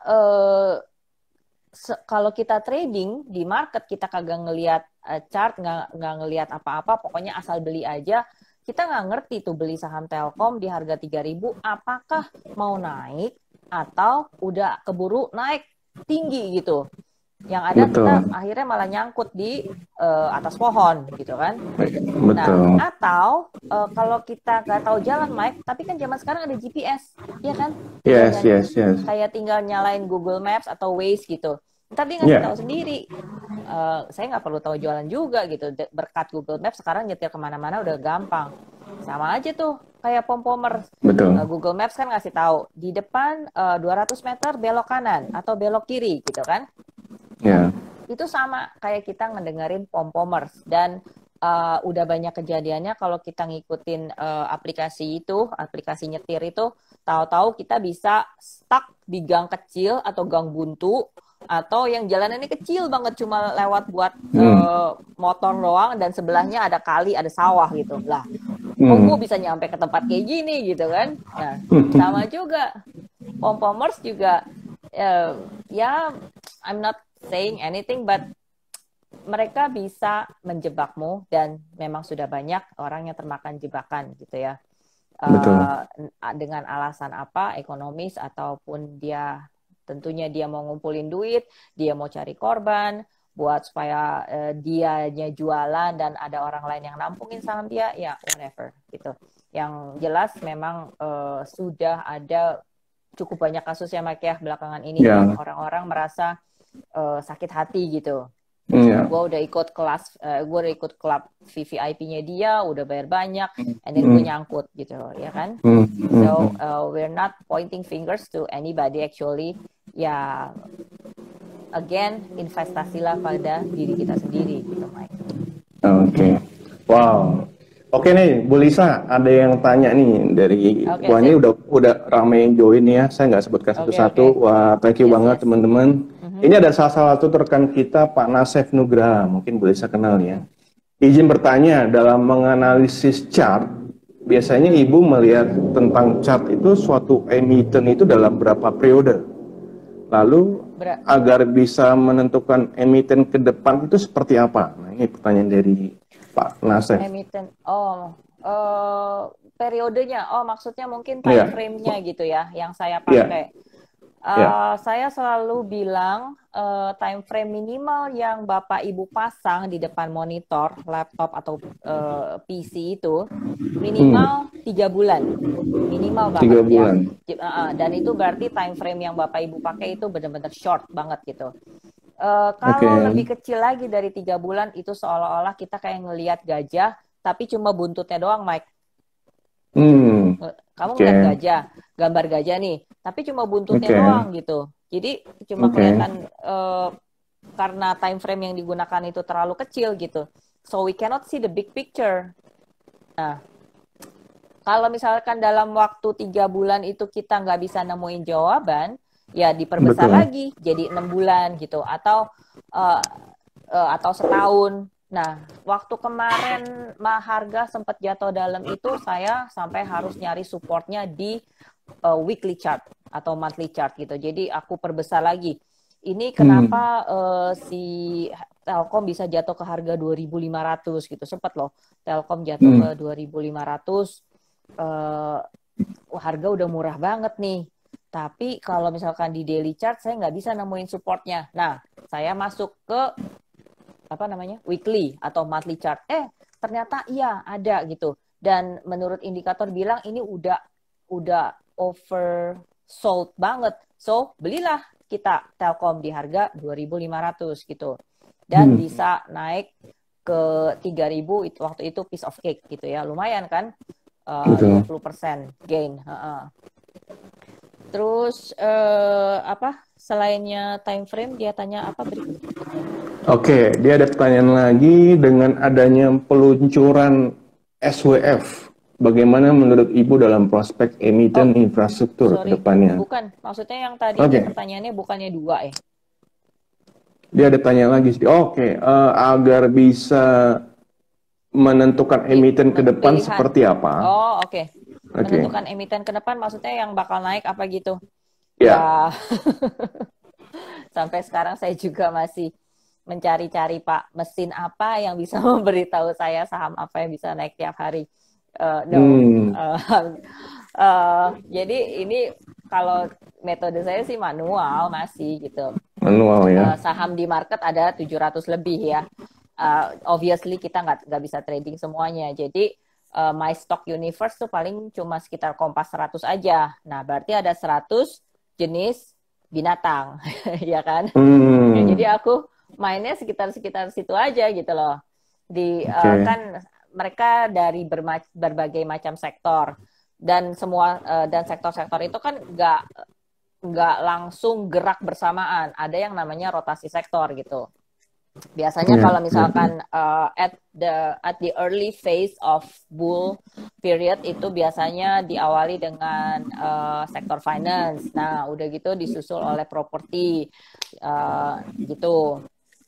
kalau kita trading di market, kita kagak ngelihat chart, nggak ngelihat apa-apa, pokoknya asal beli aja, kita nggak ngerti tuh beli saham Telkom di harga 3.000, apakah mau naik atau udah keburu naik tinggi gitu. Yang ada kita akhirnya malah nyangkut di atas pohon gitu kan. Nah, atau kalau kita nggak tahu jalan, Mike, tapi kan zaman sekarang ada GPS, ya kan? Yes. Kayak tinggal nyalain Google Maps atau Waze gitu. Tapi ngasih tahu sendiri. Saya nggak perlu tahu jualan juga gitu. Berkat Google Maps sekarang nyetir kemana-mana udah gampang. Sama aja tuh kayak pom-pomers. Google Maps kan ngasih tahu di depan 200 meter belok kanan atau belok kiri gitu kan. Itu sama kayak kita ngedengerin pom-pomers. Dan udah banyak kejadiannya kalau kita ngikutin aplikasi nyetir itu, tahu-tahu kita bisa stuck di gang kecil atau gang buntu, atau yang jalan ini kecil banget cuma lewat buat motor doang, dan sebelahnya ada kali, ada sawah gitu lah. Kok gue bisa nyampe ke tempat kayak gini gitu kan? Nah, sama juga pom-pomers juga, ya I'm not saying anything, but mereka bisa menjebakmu, dan memang sudah banyak orang yang termakan jebakan gitu ya. Dengan alasan apa, ekonomis, ataupun dia tentunya dia mau ngumpulin duit, dia mau cari korban buat supaya dianya jualan dan ada orang lain yang nampungin saham dia, ya whatever gitu. Yang jelas memang sudah ada cukup banyak kasus ya Mike ya belakangan ini, yang orang-orang merasa sakit hati gitu. Gue udah ikut kelas, gue udah ikut klub VVIP-nya dia, udah bayar banyak, and then gue nyangkut gitu, ya kan? So we're not pointing fingers to anybody actually. Ya, again, investasilah pada diri kita sendiri gitu, Mike. Oke. Wow. Oke nih, Bu Lisa, ada yang tanya nih dari wah ini udah rame yang join ya. Saya nggak sebutkan satu-satu. Wah, thank you banget teman-teman. Ini ada salah satu rekan kita, Pak Nasef Nugraha, mungkin Bu Lisa kenal ya. Izin bertanya, dalam menganalisis chart, biasanya Ibu melihat tentang chart itu suatu emiten itu dalam berapa periode? Lalu agar bisa menentukan emiten ke depan itu seperti apa? Nah, ini pertanyaan dari Pak Nasef. Emiten, periodenya, maksudnya mungkin time frame-nya gitu ya, yang saya pakai. Saya selalu bilang time frame minimal yang Bapak Ibu pasang di depan monitor, laptop atau PC itu minimal 3 bulan, minimal banget 3 bulan. Ya. Dan itu berarti time frame yang Bapak Ibu pakai itu benar-benar short banget gitu. Kalau lebih kecil lagi dari 3 bulan itu seolah-olah kita kayak ngelihat gajah, tapi cuma buntutnya doang, Mike. Kamu ngeliat gajah, gambar gajah nih, tapi cuma buntutnya doang gitu. Jadi cuma kelihatan karena time frame yang digunakan itu terlalu kecil gitu. So we cannot see the big picture. Nah, kalau misalkan dalam waktu 3 bulan itu kita nggak bisa nemuin jawaban, ya diperbesar lagi jadi 6 bulan gitu, atau setahun. Nah, waktu kemarin harga sempat jatuh dalam itu, saya sampai harus nyari supportnya di weekly chart atau monthly chart gitu. Jadi aku perbesar lagi. Ini kenapa si Telkom bisa jatuh ke harga 2.500 gitu. Sempat loh Telkom jatuh ke 2.500. Harga udah murah banget nih. Tapi kalau misalkan di daily chart saya nggak bisa nemuin supportnya. Nah, saya masuk ke weekly atau monthly chart. Ternyata iya ada gitu. Dan menurut indikator bilang ini udah oversold banget. So, belilah kita Telkom di harga 2.500 gitu. Dan bisa naik ke 3.000 itu waktu itu piece of cake gitu ya. Lumayan kan? 20% gain. Terus selainnya time frame dia tanya apa berikutnya? Oke, dia ada pertanyaan lagi, dengan adanya peluncuran SWF, bagaimana menurut Ibu dalam prospek emiten infrastruktur ke depannya? Bukan, maksudnya yang tadi pertanyaannya bukannya 2 ya? Dia ada tanya lagi. Agar bisa menentukan emiten ke depan seperti apa? Menentukan emiten ke depan maksudnya yang bakal naik apa gitu? Ya. Sampai sekarang saya juga masih mencari-cari Pak, mesin apa yang bisa memberitahu saya saham apa yang bisa naik tiap hari. Jadi ini kalau metode saya sih manual masih gitu. Manual ya. Saham di market ada 700 lebih ya. Obviously kita nggak bisa trading semuanya. Jadi my stock universe tuh paling cuma sekitar Kompas 100 aja. Nah, berarti ada 100 jenis binatang, ya kan? Jadi aku mainnya sekitar situ aja gitu loh. Kan mereka dari berbagai macam sektor, dan semua dan sektor-sektor itu kan nggak langsung gerak bersamaan. Ada yang namanya rotasi sektor gitu. Biasanya Ya, kalau ya. misalkan at the early phase of bull period itu biasanya diawali dengan sektor finance. Nah, udah gitu disusul oleh properti gitu.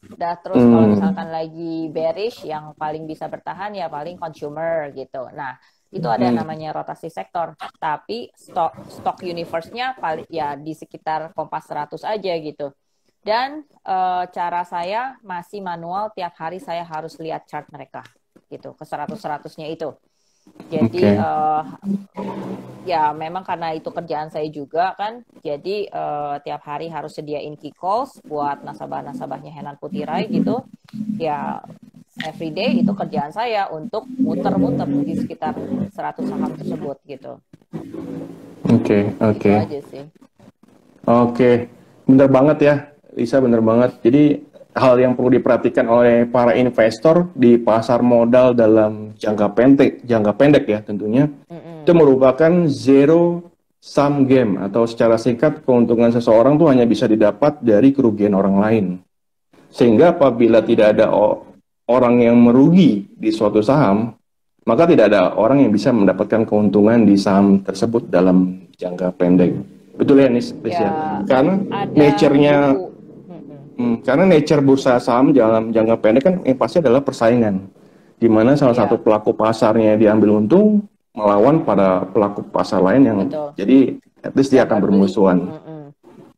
Dah terus kalau Hmm. misalkan lagi bearish yang paling bisa bertahan ya paling consumer gitu. Nah, itu ada Hmm. namanya rotasi sektor. Tapi stock universe-nya paling ya di sekitar Kompas 100 aja gitu. Dan cara saya masih manual, tiap hari saya harus lihat chart mereka gitu ke 100-100-nya itu. Jadi Oke. ya memang karena itu kerjaan saya juga kan, jadi tiap hari harus sediain key calls buat nasabah-nasabahnya Henan Putirai gitu. Ya everyday itu kerjaan saya untuk muter-muter di sekitar 100 saham tersebut gitu. Oke, Itu oke. aja sih. Oke, bener banget ya, Lisa, bener banget. Jadi hal yang perlu diperhatikan oleh para investor di pasar modal dalam jangka pendek ya tentunya, itu Mm-mm. merupakan zero sum game atau secara singkat keuntungan seseorang tuh hanya bisa didapat dari kerugian orang lain. Sehingga apabila tidak ada orang yang merugi di suatu saham, maka tidak ada orang yang bisa mendapatkan keuntungan di saham tersebut dalam jangka pendek. Betul ya, Nis ya? Ya Karena ada nature-nya, buku. Mm-mm. karena nature bursa saham dalam jangka pendek kan yang pasti adalah persaingan, di mana salah satu Iya, pelaku pasarnya diambil untung melawan pada pelaku pasar lain yang betul. jadi at least dia akan Dapat beli. bermusuhan. Mm-mm.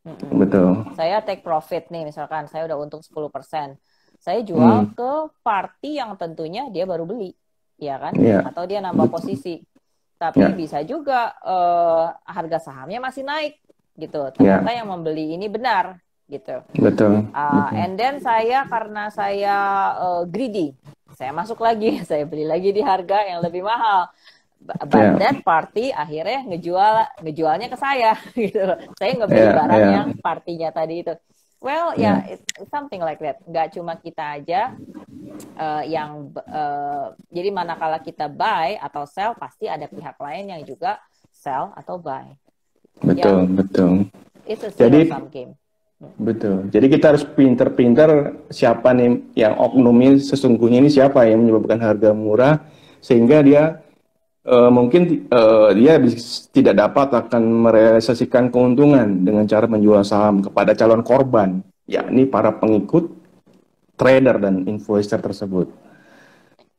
Mm-mm. Betul. Saya take profit nih, misalkan saya udah untung 10%. Saya jual Hmm, ke party yang tentunya dia baru beli, ya kan? ya, Atau dia nambah betul. posisi. Tapi Ya, bisa juga harga sahamnya masih naik, gitu. ya, Ternyata yang membeli ini benar, gitu. betul, betul. And then saya karena saya greedy, saya masuk lagi, saya beli lagi di harga yang lebih mahal. But Ya, that party akhirnya ngejualnya ke saya gitu. Saya ngebeli ya, barang ya. yang partinya tadi itu. Well, ya Ya, it's something like that. Nggak cuma kita aja yang jadi manakala kita buy atau sell pasti ada pihak lain yang juga sell atau buy. Ya, betul, betul. it's a zero Jadi, sum game. betul. Jadi kita harus pinter-pinter siapa nih yang oknumnya sesungguhnya ini siapa yang menyebabkan harga murah sehingga dia mungkin dia tidak dapat akan merealisasikan keuntungan dengan cara menjual saham kepada calon korban, yakni para pengikut trader dan influencer tersebut.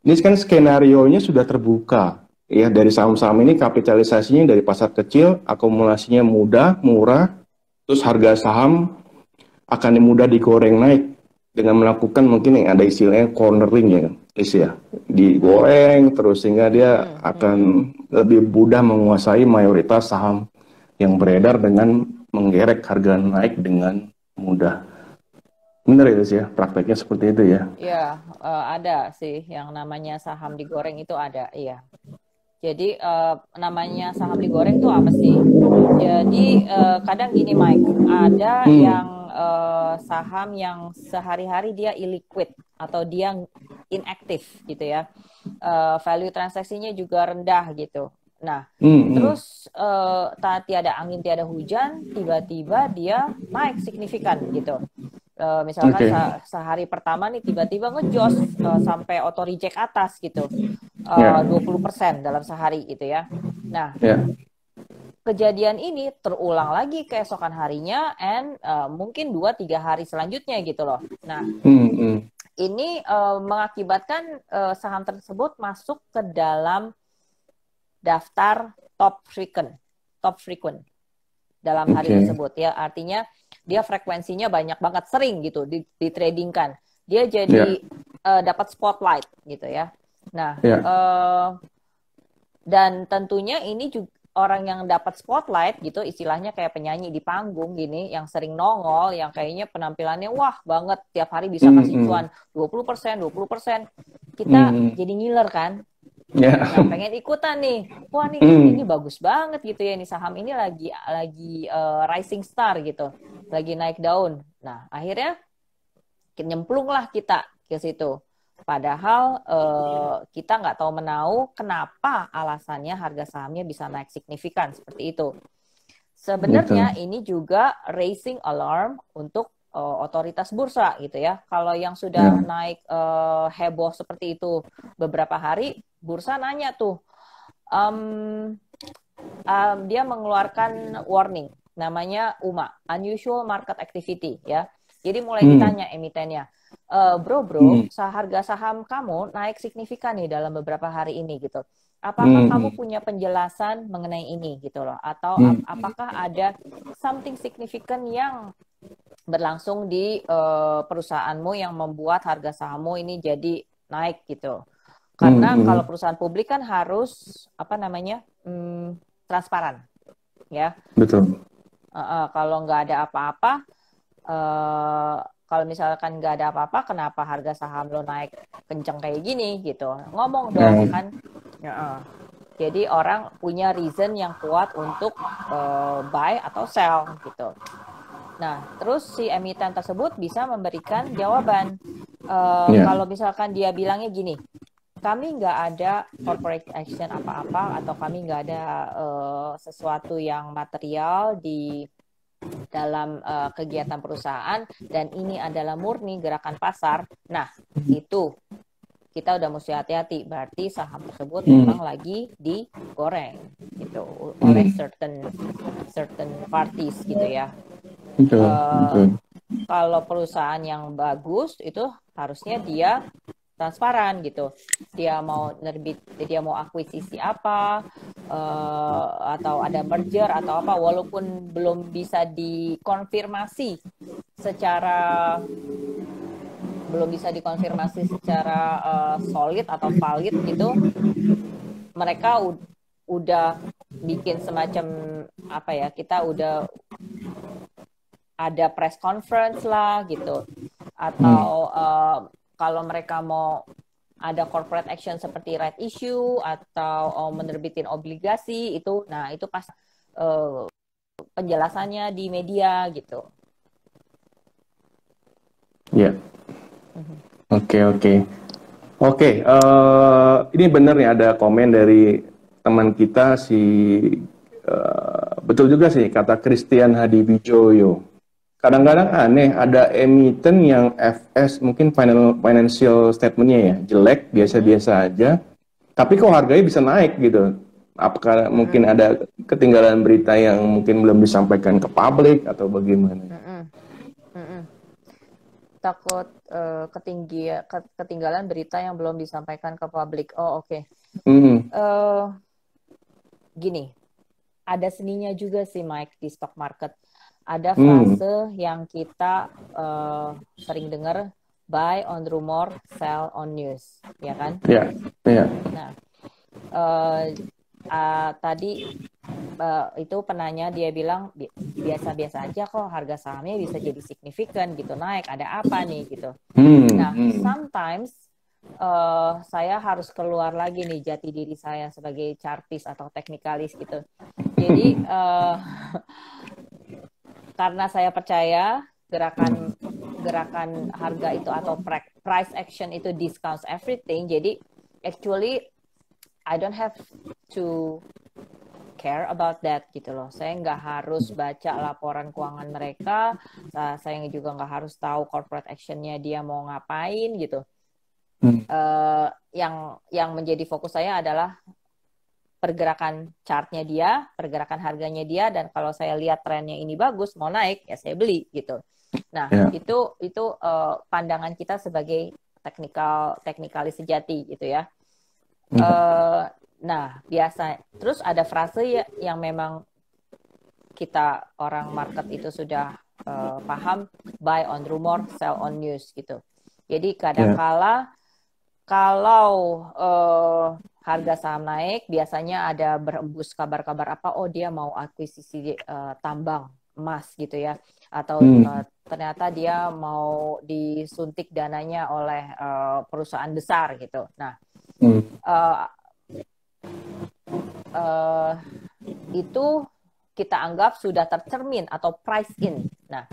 Ini kan skenario-nya sudah terbuka. Ya, dari saham-saham ini kapitalisasinya dari pasar kecil, akumulasinya mudah, murah, terus harga saham akan mudah digoreng naik dengan melakukan mungkin yang ada istilahnya cornering ya, ya, Hmm, digoreng terus sehingga dia hmm, hmm. akan lebih mudah menguasai mayoritas saham yang beredar dengan menggerek harga naik dengan mudah. Benar itu sih ya, prakteknya seperti itu ya. Ya, ada sih yang namanya saham digoreng itu ada, iya. Jadi namanya saham digoreng itu apa sih? Jadi kadang gini Mike, ada yang Hmm, saham yang sehari-hari dia illiquid atau dia inaktif gitu ya. Value transaksinya juga rendah gitu. Nah, hmm, hmm. terus tiada angin tiada hujan, tiba-tiba dia naik signifikan gitu. Misalkan Oke, sehari pertama nih tiba-tiba ngejos sampai auto reject atas gitu. ya, 20% dalam sehari gitu ya. Nah, ya, kejadian ini terulang lagi keesokan harinya and mungkin 2-3 hari selanjutnya gitu loh. Nah, hmm, hmm. ini mengakibatkan saham tersebut masuk ke dalam daftar top frequent dalam hari Oke, tersebut ya. Artinya dia frekuensinya banyak banget, sering gitu ditradingkan. Dia ya, jadi dapat spotlight gitu ya. Nah, ya, dan tentunya ini juga orang yang dapat spotlight gitu, istilahnya kayak penyanyi di panggung gini, yang sering nongol, yang kayaknya penampilannya wah banget, tiap hari bisa hmm, kasih hmm. cuan 20%, 20%. Hmm, Kita hmm. jadi ngiler kan? Ya, Nah, pengen ikutan nih. Wah, ini hmm. bagus banget gitu ya. Ini saham ini lagi rising star gitu. Lagi naik daun. Nah, akhirnya nyemplung lah kita ke situ. Padahal kita nggak tahu menau kenapa alasannya harga sahamnya bisa naik signifikan seperti itu. Betul. Sebenarnya ini juga raising alarm untuk otoritas bursa gitu ya. Kalau yang sudah naik heboh seperti itu beberapa hari, bursa nanya tuh, dia mengeluarkan warning, namanya UMA, Unusual Market Activity ya. Jadi mulai ditanya emitennya, bro, harga saham kamu naik signifikan nih dalam beberapa hari ini gitu. Apakah kamu punya penjelasan mengenai ini gitu loh? Atau apakah ada something significant yang berlangsung di perusahaanmu yang membuat harga sahammu ini jadi naik gitu? Karena kalau perusahaan publik kan harus transparan, ya. Betul. Kalau nggak ada apa-apa, kalau misalkan nggak ada apa-apa, kenapa harga saham lo naik kenceng kayak gini gitu? Ngomong dong kan. Jadi orang punya reason yang kuat untuk buy atau sell gitu. Nah, terus si emiten tersebut bisa memberikan jawaban. Kalau misalkan dia bilangnya gini, kami nggak ada corporate action apa-apa atau kami nggak ada sesuatu yang material di dalam kegiatan perusahaan dan ini adalah murni gerakan pasar. Nah, itu kita udah mesti hati-hati. Berarti saham tersebut memang lagi digoreng gitu oleh certain parties gitu ya. Kalau perusahaan yang bagus itu harusnya dia transparan gitu. Dia mau akuisisi apa, atau ada merger atau apa, walaupun belum bisa dikonfirmasi secara solid atau valid gitu, mereka udah bikin semacam kita udah ada press conference lah gitu, atau kalau mereka mau ada corporate action seperti right issue atau menerbitin obligasi itu pas penjelasannya di media gitu. Ya. Oke. Ini benar nih, ada komen dari teman kita betul juga sih kata Christian Hadiwijoyo. Kadang-kadang aneh, ada emiten yang FS mungkin financial statement-nya ya jelek, biasa-biasa aja, tapi kok harganya bisa naik gitu. Apakah mungkin ada ketinggalan berita yang mungkin belum disampaikan ke publik atau bagaimana? Takut ketinggalan berita yang belum disampaikan ke publik. Oh, oke. Gini, ada seninya juga sih Mike di stock market. Ada frase yang kita sering dengar, buy on rumor, sell on news, ya kan? Iya. Nah, tadi itu penanya dia bilang biasa-biasa aja kok, harga sahamnya bisa jadi signifikan gitu naik, ada apa nih gitu. Nah, sometimes saya harus keluar lagi nih jati diri saya sebagai chartis atau teknikalis gitu. Jadi karena saya percaya gerakan harga itu atau price action itu discounts everything. Jadi actually I don't have to care about that gitu loh. Saya nggak harus baca laporan keuangan mereka. Saya juga nggak harus tahu corporate actionnya dia mau ngapain gitu. Yang menjadi fokus saya adalah pergerakan chartnya dia, pergerakan harganya dia, dan kalau saya lihat trennya ini bagus, mau naik, ya saya beli gitu. Nah, itu pandangan kita sebagai teknikalis sejati gitu ya. Nah, biasa. Terus ada frase yang memang kita orang market itu sudah paham, buy on rumor, sell on news gitu. Jadi kadang-kala kalau harga saham naik, biasanya ada berembus kabar-kabar apa, oh dia mau akuisisi tambang emas gitu ya, atau ternyata dia mau disuntik dananya oleh perusahaan besar gitu. Nah, itu kita anggap sudah tercermin atau price in. Nah,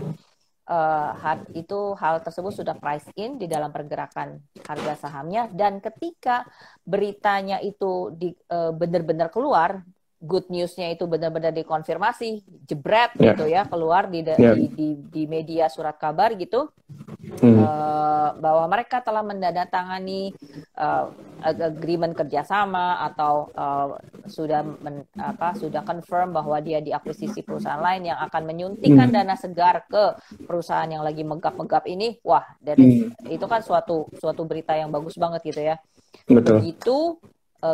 hal tersebut sudah price in di dalam pergerakan harga sahamnya, dan ketika beritanya itu benar-benar keluar, good news-nya itu benar-benar dikonfirmasi, jebret gitu ya, keluar di media surat kabar gitu, bahwa mereka telah menandatangani agreement kerjasama atau sudah confirm bahwa dia diakuisisi perusahaan lain yang akan menyuntikkan dana segar ke perusahaan yang lagi megap-megap ini. Wah, itu kan suatu berita yang bagus banget gitu ya. Betul. Begitu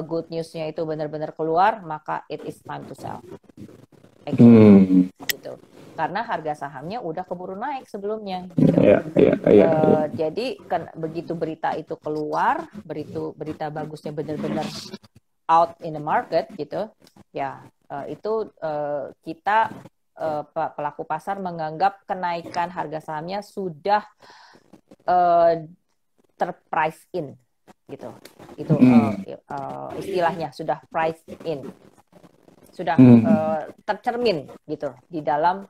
good news-nya itu benar-benar keluar, maka it is time to sell. Gitu. Karena harga sahamnya udah keburu naik sebelumnya. Gitu. Jadi kan begitu berita itu keluar, berita bagusnya benar-benar out in the market gitu, ya itu kita pelaku pasar menganggap kenaikan harga sahamnya sudah terprice in. Gitu, itu istilahnya sudah price in, sudah tercermin gitu di dalam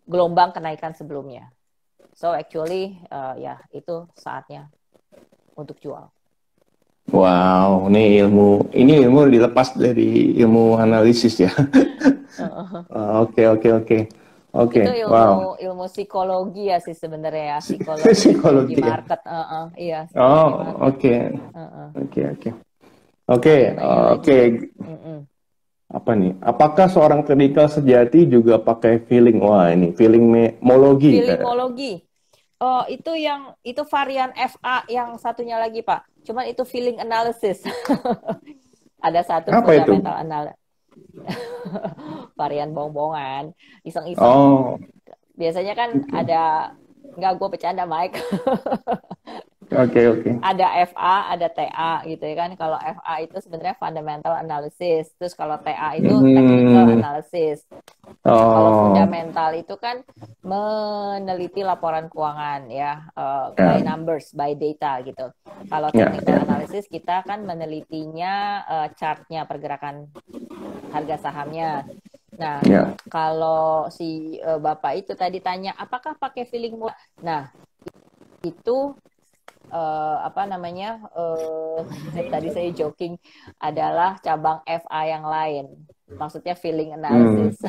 gelombang kenaikan sebelumnya. So actually ya itu saatnya untuk jual. Wow, ini ilmu dilepas dari ilmu analisis ya. Oke. Itu ilmu psikologi ya sih sebenarnya ya, psikologi market. Iya. Oke. Apa nih? Apakah seorang technical sejati juga pakai feeling? Wah, ini feelingmologi. Feelingmologi. Oh, itu varian FA yang satunya lagi, Pak. Cuman itu feeling analysis. Ada satu fundamental analysis. Varian bohong-bohongan, iseng-iseng. Biasanya kan ada, enggak, gue bercanda, Mike. Oke. Ada FA, ada TA gitu ya kan. Kalau FA itu sebenarnya fundamental analysis. Terus kalau TA itu technical analysis. Kalau fundamental itu kan meneliti laporan keuangan ya, by numbers, by data gitu. Kalau technical analysis kita kan menelitinya chartnya, pergerakan harga sahamnya. Nah, kalau si Bapak itu tadi tanya apakah pakai feeling. Nah, itu tadi saya joking adalah cabang FA yang lain, maksudnya feeling analysis.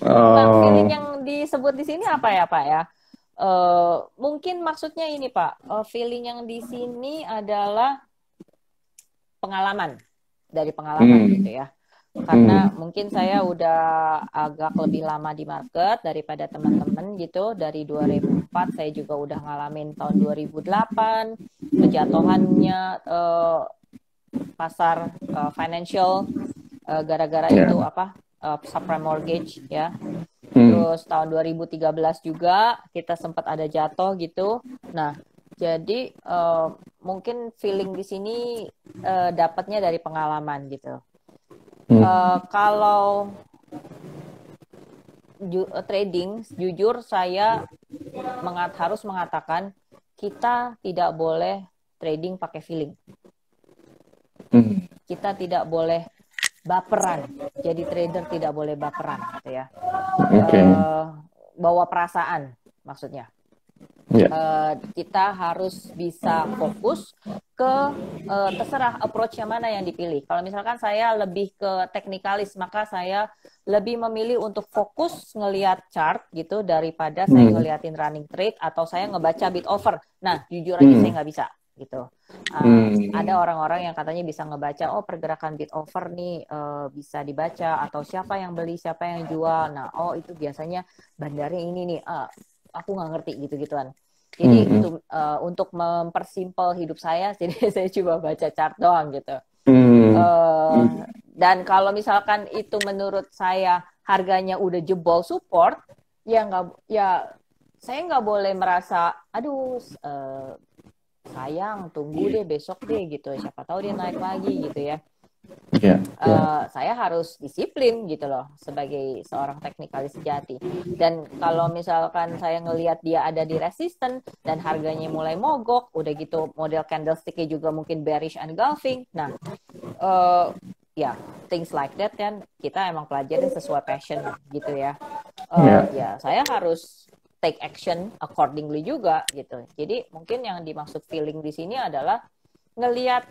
Nah, feeling yang disebut di sini apa ya Pak ya? Mungkin maksudnya ini Pak, feeling yang di sini adalah pengalaman gitu ya. Karena mungkin saya udah agak lebih lama di market daripada teman-teman gitu. Dari 2004 saya juga udah ngalamin tahun 2008 kejatuhannya pasar financial gara-gara itu subprime mortgage ya. Terus tahun 2013 juga kita sempat ada jatuh gitu. Nah, jadi mungkin feeling di sini dapatnya dari pengalaman gitu. Kalau trading, jujur saya harus mengatakan kita tidak boleh trading pakai feeling. Kita tidak boleh baperan. Jadi trader tidak boleh baperan, gitu ya. Bawa perasaan, maksudnya. Kita harus bisa fokus ke terserah approach-nya mana yang dipilih. Kalau misalkan saya lebih ke teknikalis, maka saya lebih memilih untuk fokus ngelihat chart gitu daripada saya ngeliatin running trade atau saya ngebaca bid offer. Nah, jujur aja saya nggak bisa gitu. Ada orang-orang yang katanya bisa ngebaca, oh pergerakan bid offer nih bisa dibaca, atau siapa yang beli, siapa yang jual. Nah, oh itu biasanya bandarnya ini nih. Aku nggak ngerti gitu-gituan. Jadi untuk mempersimpel hidup saya, jadi saya coba baca chart doang gitu. Dan kalau misalkan itu menurut saya harganya udah jebol support, ya saya nggak boleh merasa, aduh sayang, tunggu deh besok deh gitu. Siapa tahu dia naik lagi gitu ya. Saya harus disiplin gitu loh sebagai seorang teknikalis sejati. Dan kalau misalkan saya ngelihat dia ada di resisten dan harganya mulai mogok, udah gitu model candlestick-nya juga mungkin bearish engulfing. Nah, things like that kan kita emang pelajarin sesuai passion gitu ya. Ya saya harus take action accordingly juga gitu. Jadi mungkin yang dimaksud feeling di sini adalah ngelihat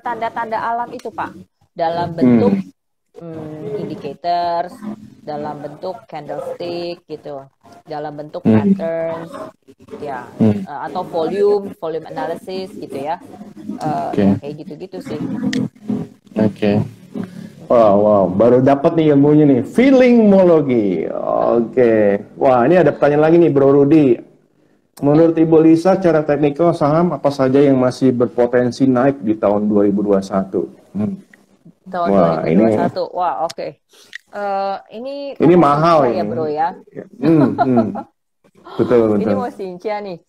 tanda-tanda alam itu Pak. dalam bentuk indicators, dalam bentuk candlestick gitu, dalam bentuk patterns, ya, atau volume analysis gitu ya, ya kayak gitu-gitu sih. Oke. Wow, baru dapat nih ilmunya nih, feelingmologi. Oke. Wah, ini ada pertanyaan lagi nih, Bro Rudi. Menurut Ibu Lisa, cara teknikal saham apa saja yang masih berpotensi naik di tahun 2021? Tahun Wah, 2021. Wah, oke. Ini mahal ya, ini. Bro ya. Betul. Ini mau Sincia nih.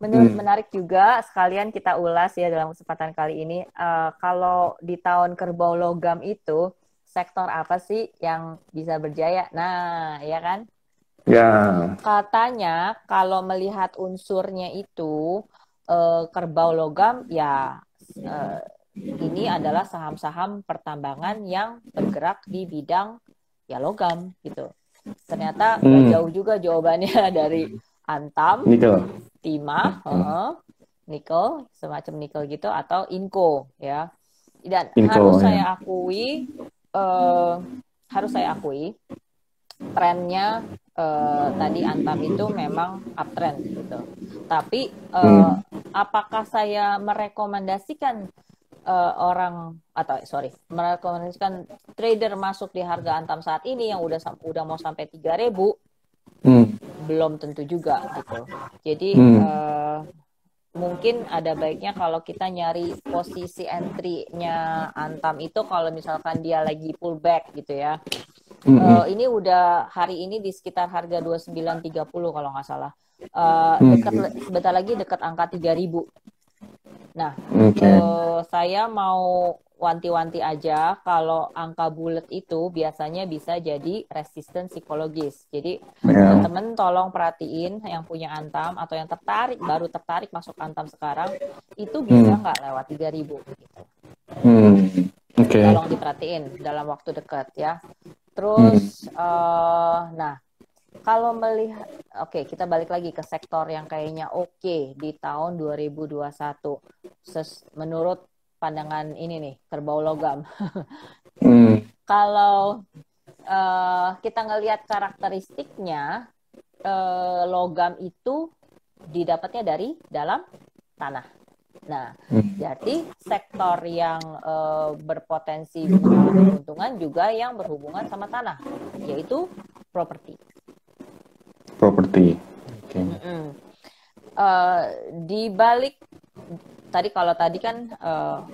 Menarik juga, sekalian kita ulas ya dalam kesempatan kali ini. Kalau di tahun kerbau logam itu, sektor apa sih yang bisa berjaya? Nah, ya kan? Ya. Katanya kalau melihat unsurnya itu, kerbau logam ya ini adalah saham-saham pertambangan yang bergerak di bidang ya logam gitu. Ternyata nggak jauh juga jawabannya dari Antam, timah, nikel, semacam nikel gitu, atau inco ya. Dan harus saya akui trennya tadi Antam itu memang uptrend gitu. Tapi apakah saya merekomendasikan merekomendasikan trader masuk di harga Antam saat ini yang udah mau sampai 3.000? Belum tentu juga gitu. Jadi mungkin ada baiknya kalau kita nyari posisi entry-nya Antam itu kalau misalkan dia lagi pullback gitu ya. Ini udah hari ini di sekitar harga 29.30 kalau nggak salah. Sebentar lagi dekat angka 3.000. Nah, saya mau wanti-wanti aja kalau angka bulat itu biasanya bisa jadi resisten psikologis. Jadi teman-teman tolong perhatiin yang punya Antam atau yang baru tertarik masuk Antam sekarang, itu bisa nggak lewat 3.000 gitu. Tolong diperhatiin dalam waktu dekat ya. Terus, nah kalau melihat, kita balik lagi ke sektor yang kayaknya di tahun 2021. Menurut pandangan ini nih, kerbau logam. Kalau kita ngelihat karakteristiknya, logam itu didapatnya dari dalam tanah. Nah, jadi sektor yang berpotensi mengalami keuntungan juga yang berhubungan sama tanah, yaitu properti. Di balik kalau tadi kan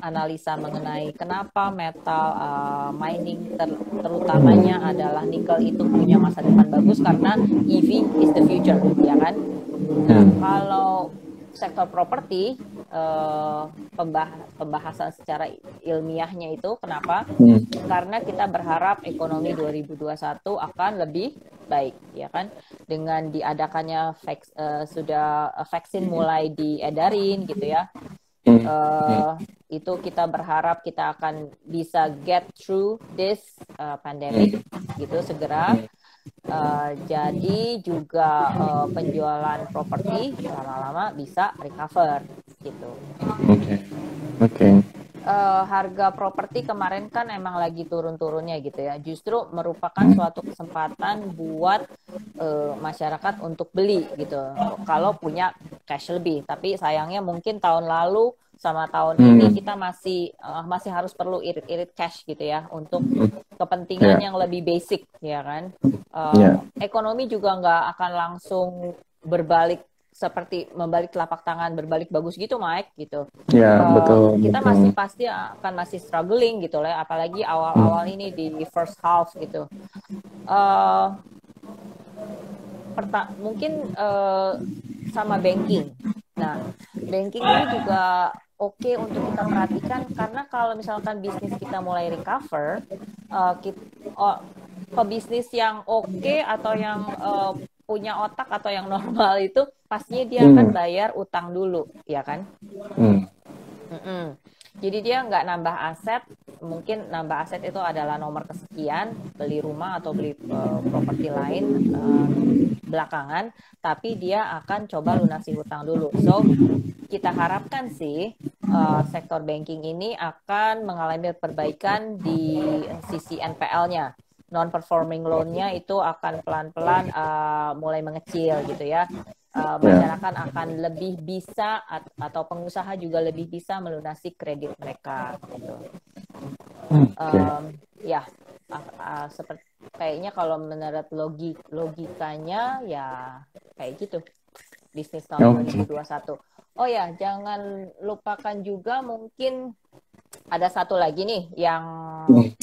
analisa mengenai kenapa metal mining terutamanya adalah nikel itu punya masa depan bagus karena EV is the future, ya kan? Nah, kalau sektor properti, pembahasan secara ilmiahnya itu kenapa? Karena kita berharap ekonomi 2021 akan lebih baik, ya kan? Dengan diadakannya vaksin mulai diedarin gitu ya. Itu kita berharap kita akan bisa get through this pandemic gitu segera. Jadi juga penjualan properti lama-lama bisa recover gitu. Harga properti kemarin kan emang lagi turun-turunnya gitu ya. Justru merupakan suatu kesempatan buat masyarakat untuk beli gitu. Kalau punya cash lebih. Tapi sayangnya mungkin tahun lalu sama tahun ini kita masih harus perlu irit-irit cash gitu ya untuk kepentingan yang lebih basic ya kan. Ekonomi juga nggak akan langsung berbalik seperti membalik telapak tangan berbalik bagus gitu, Mike gitu. Betul. Kita pasti akan struggling gitu lah, apalagi awal-awal ini di first half gitu. Mungkin sama banking. Nah, banking ini juga untuk kita perhatikan karena kalau misalkan bisnis kita mulai recover, pebisnis yang atau yang punya otak atau yang normal itu pastinya dia akan bayar utang dulu, ya kan? Jadi dia nggak nambah aset, mungkin nambah aset itu adalah nomor kesekian, beli rumah atau beli properti lain belakangan, tapi dia akan coba lunasi hutang dulu. So kita harapkan sih sektor banking ini akan mengalami perbaikan di sisi NPL-nya. Non-performing loan-nya itu akan pelan-pelan mulai mengecil gitu ya. Masyarakat akan lebih bisa atau pengusaha juga lebih bisa melunasi kredit mereka gitu. Ya, seperti kayaknya kalau menurut logikanya ya kayak gitu bisnis tahun 2021. Oh ya, jangan lupakan juga mungkin ada satu lagi nih yang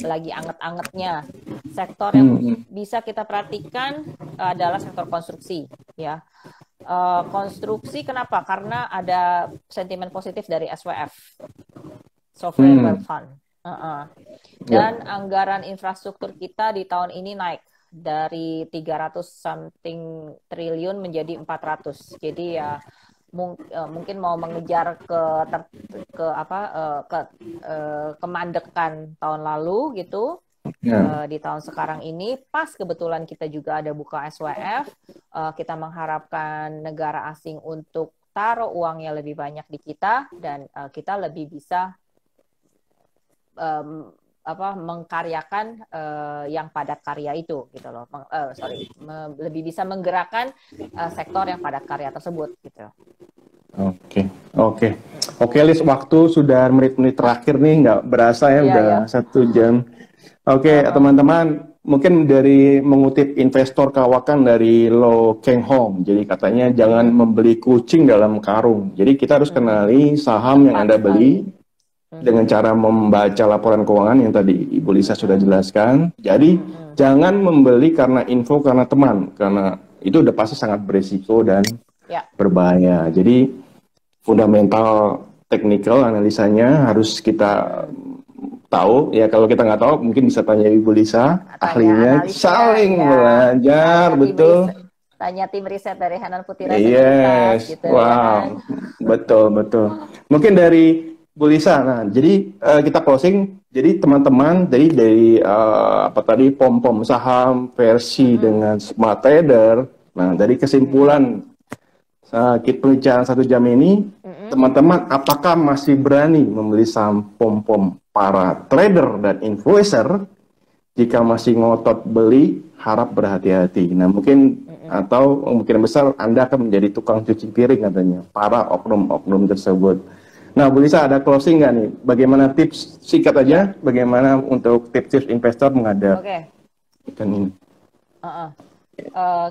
lagi anget-angetnya. Sektor yang bisa kita perhatikan adalah sektor konstruksi ya. Konstruksi kenapa? Karena ada sentimen positif dari SWF, Sovereign Wealth Fund. Dan anggaran infrastruktur kita di tahun ini naik dari 300 something triliun menjadi 400. Jadi ya mungkin mau mengejar kemandekan tahun lalu gitu. Di tahun sekarang ini pas kebetulan kita juga ada buka SWF, kita mengharapkan negara asing untuk taruh uangnya lebih banyak di kita dan kita lebih bisa mengkaryakan yang padat karya itu gitu loh. Lebih bisa menggerakkan sektor yang padat karya tersebut gitu. Oke, Lis, waktu sudah menit-menit terakhir nih, nggak berasa ya, udah 1 jam. Oke, teman-teman, mungkin dari mengutip investor kawakan dari Lo Keng Hong, jadi katanya jangan membeli kucing dalam karung. Jadi kita harus kenali saham yang Anda beli dengan cara membaca laporan keuangan yang tadi Ibu Lisa sudah jelaskan. Jadi jangan membeli karena info, karena teman, karena itu udah pasti sangat beresiko dan berbahaya. Jadi fundamental technical analisanya harus kita tahu ya. Kalau kita nggak tahu mungkin bisa tanya Ibu Lisa, ahlinya, saling belajar, betul. Tanya tim riset dari Hanan Putira. Yes, gitu, wow, ya. Betul. Mungkin dari Bu Lisa, nah jadi kita closing. Jadi teman-teman dari tadi pom-pom saham versi dengan smart trader. Nah dari kesimpulan kita pembicaraan 1 jam ini, teman-teman apakah masih berani membeli saham pom-pom para trader dan influencer? Jika masih ngotot beli, harap berhati-hati. Nah mungkin atau mungkin besar Anda akan menjadi tukang cuci piring katanya para oknum-oknum tersebut. Nah, Bu Lisa ada closing nggak nih? Bagaimana tips singkat aja? Bagaimana untuk tips-tips investor menghadapi ini?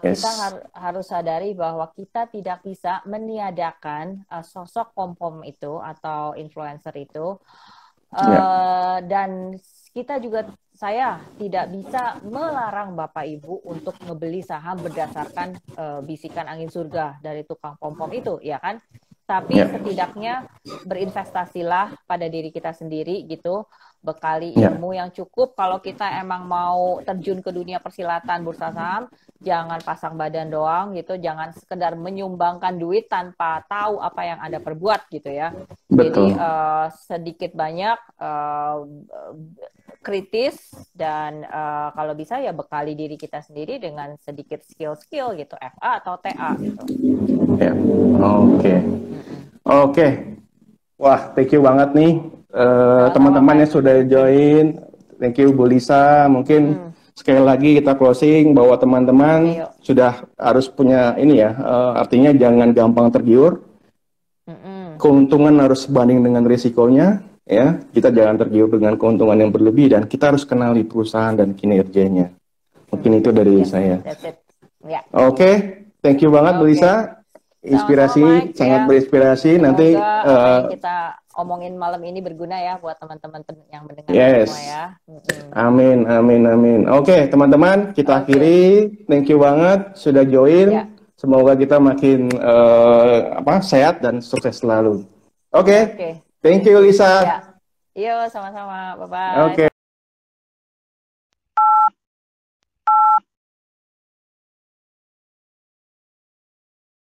Kita harus sadari bahwa kita tidak bisa meniadakan sosok pom-pom itu atau influencer itu, dan kita juga saya tidak bisa melarang Bapak Ibu untuk membeli saham berdasarkan bisikan angin surga dari tukang pom-pom itu, ya kan? Tapi setidaknya berinvestasilah pada diri kita sendiri gitu, bekali ilmu yang cukup. Kalau kita emang mau terjun ke dunia persilatan bursa saham, jangan pasang badan doang gitu, jangan sekedar menyumbangkan duit tanpa tahu apa yang Anda perbuat gitu ya. Betul. Jadi sedikit banyak kritis dan kalau bisa ya bekali diri kita sendiri dengan sedikit skill-skill gitu, FA atau TA gitu. Oke. Wah, thank you banget nih teman-teman yang sudah join. Thank you Bu Lisa. Mungkin sekali lagi kita closing bahwa teman-teman sudah harus punya ini ya, artinya jangan gampang tergiur. Keuntungan harus sebanding dengan risikonya. Ya, kita jangan tergiur dengan keuntungan yang berlebih dan kita harus kenali perusahaan dan kinerjanya. Mungkin itu dari saya. Oke, thank you banget Bu Lisa. Inspirasi, sangat berinspirasi. Nanti apa yang kita omongin malam ini berguna ya buat teman-teman yang mendengar semua ya. Amin. Oke, teman-teman, kita akhiri. Thank you banget sudah join. Semoga kita makin sehat dan sukses selalu. Oke. Thank you Lisa. Yuk, sama-sama. Bye-bye.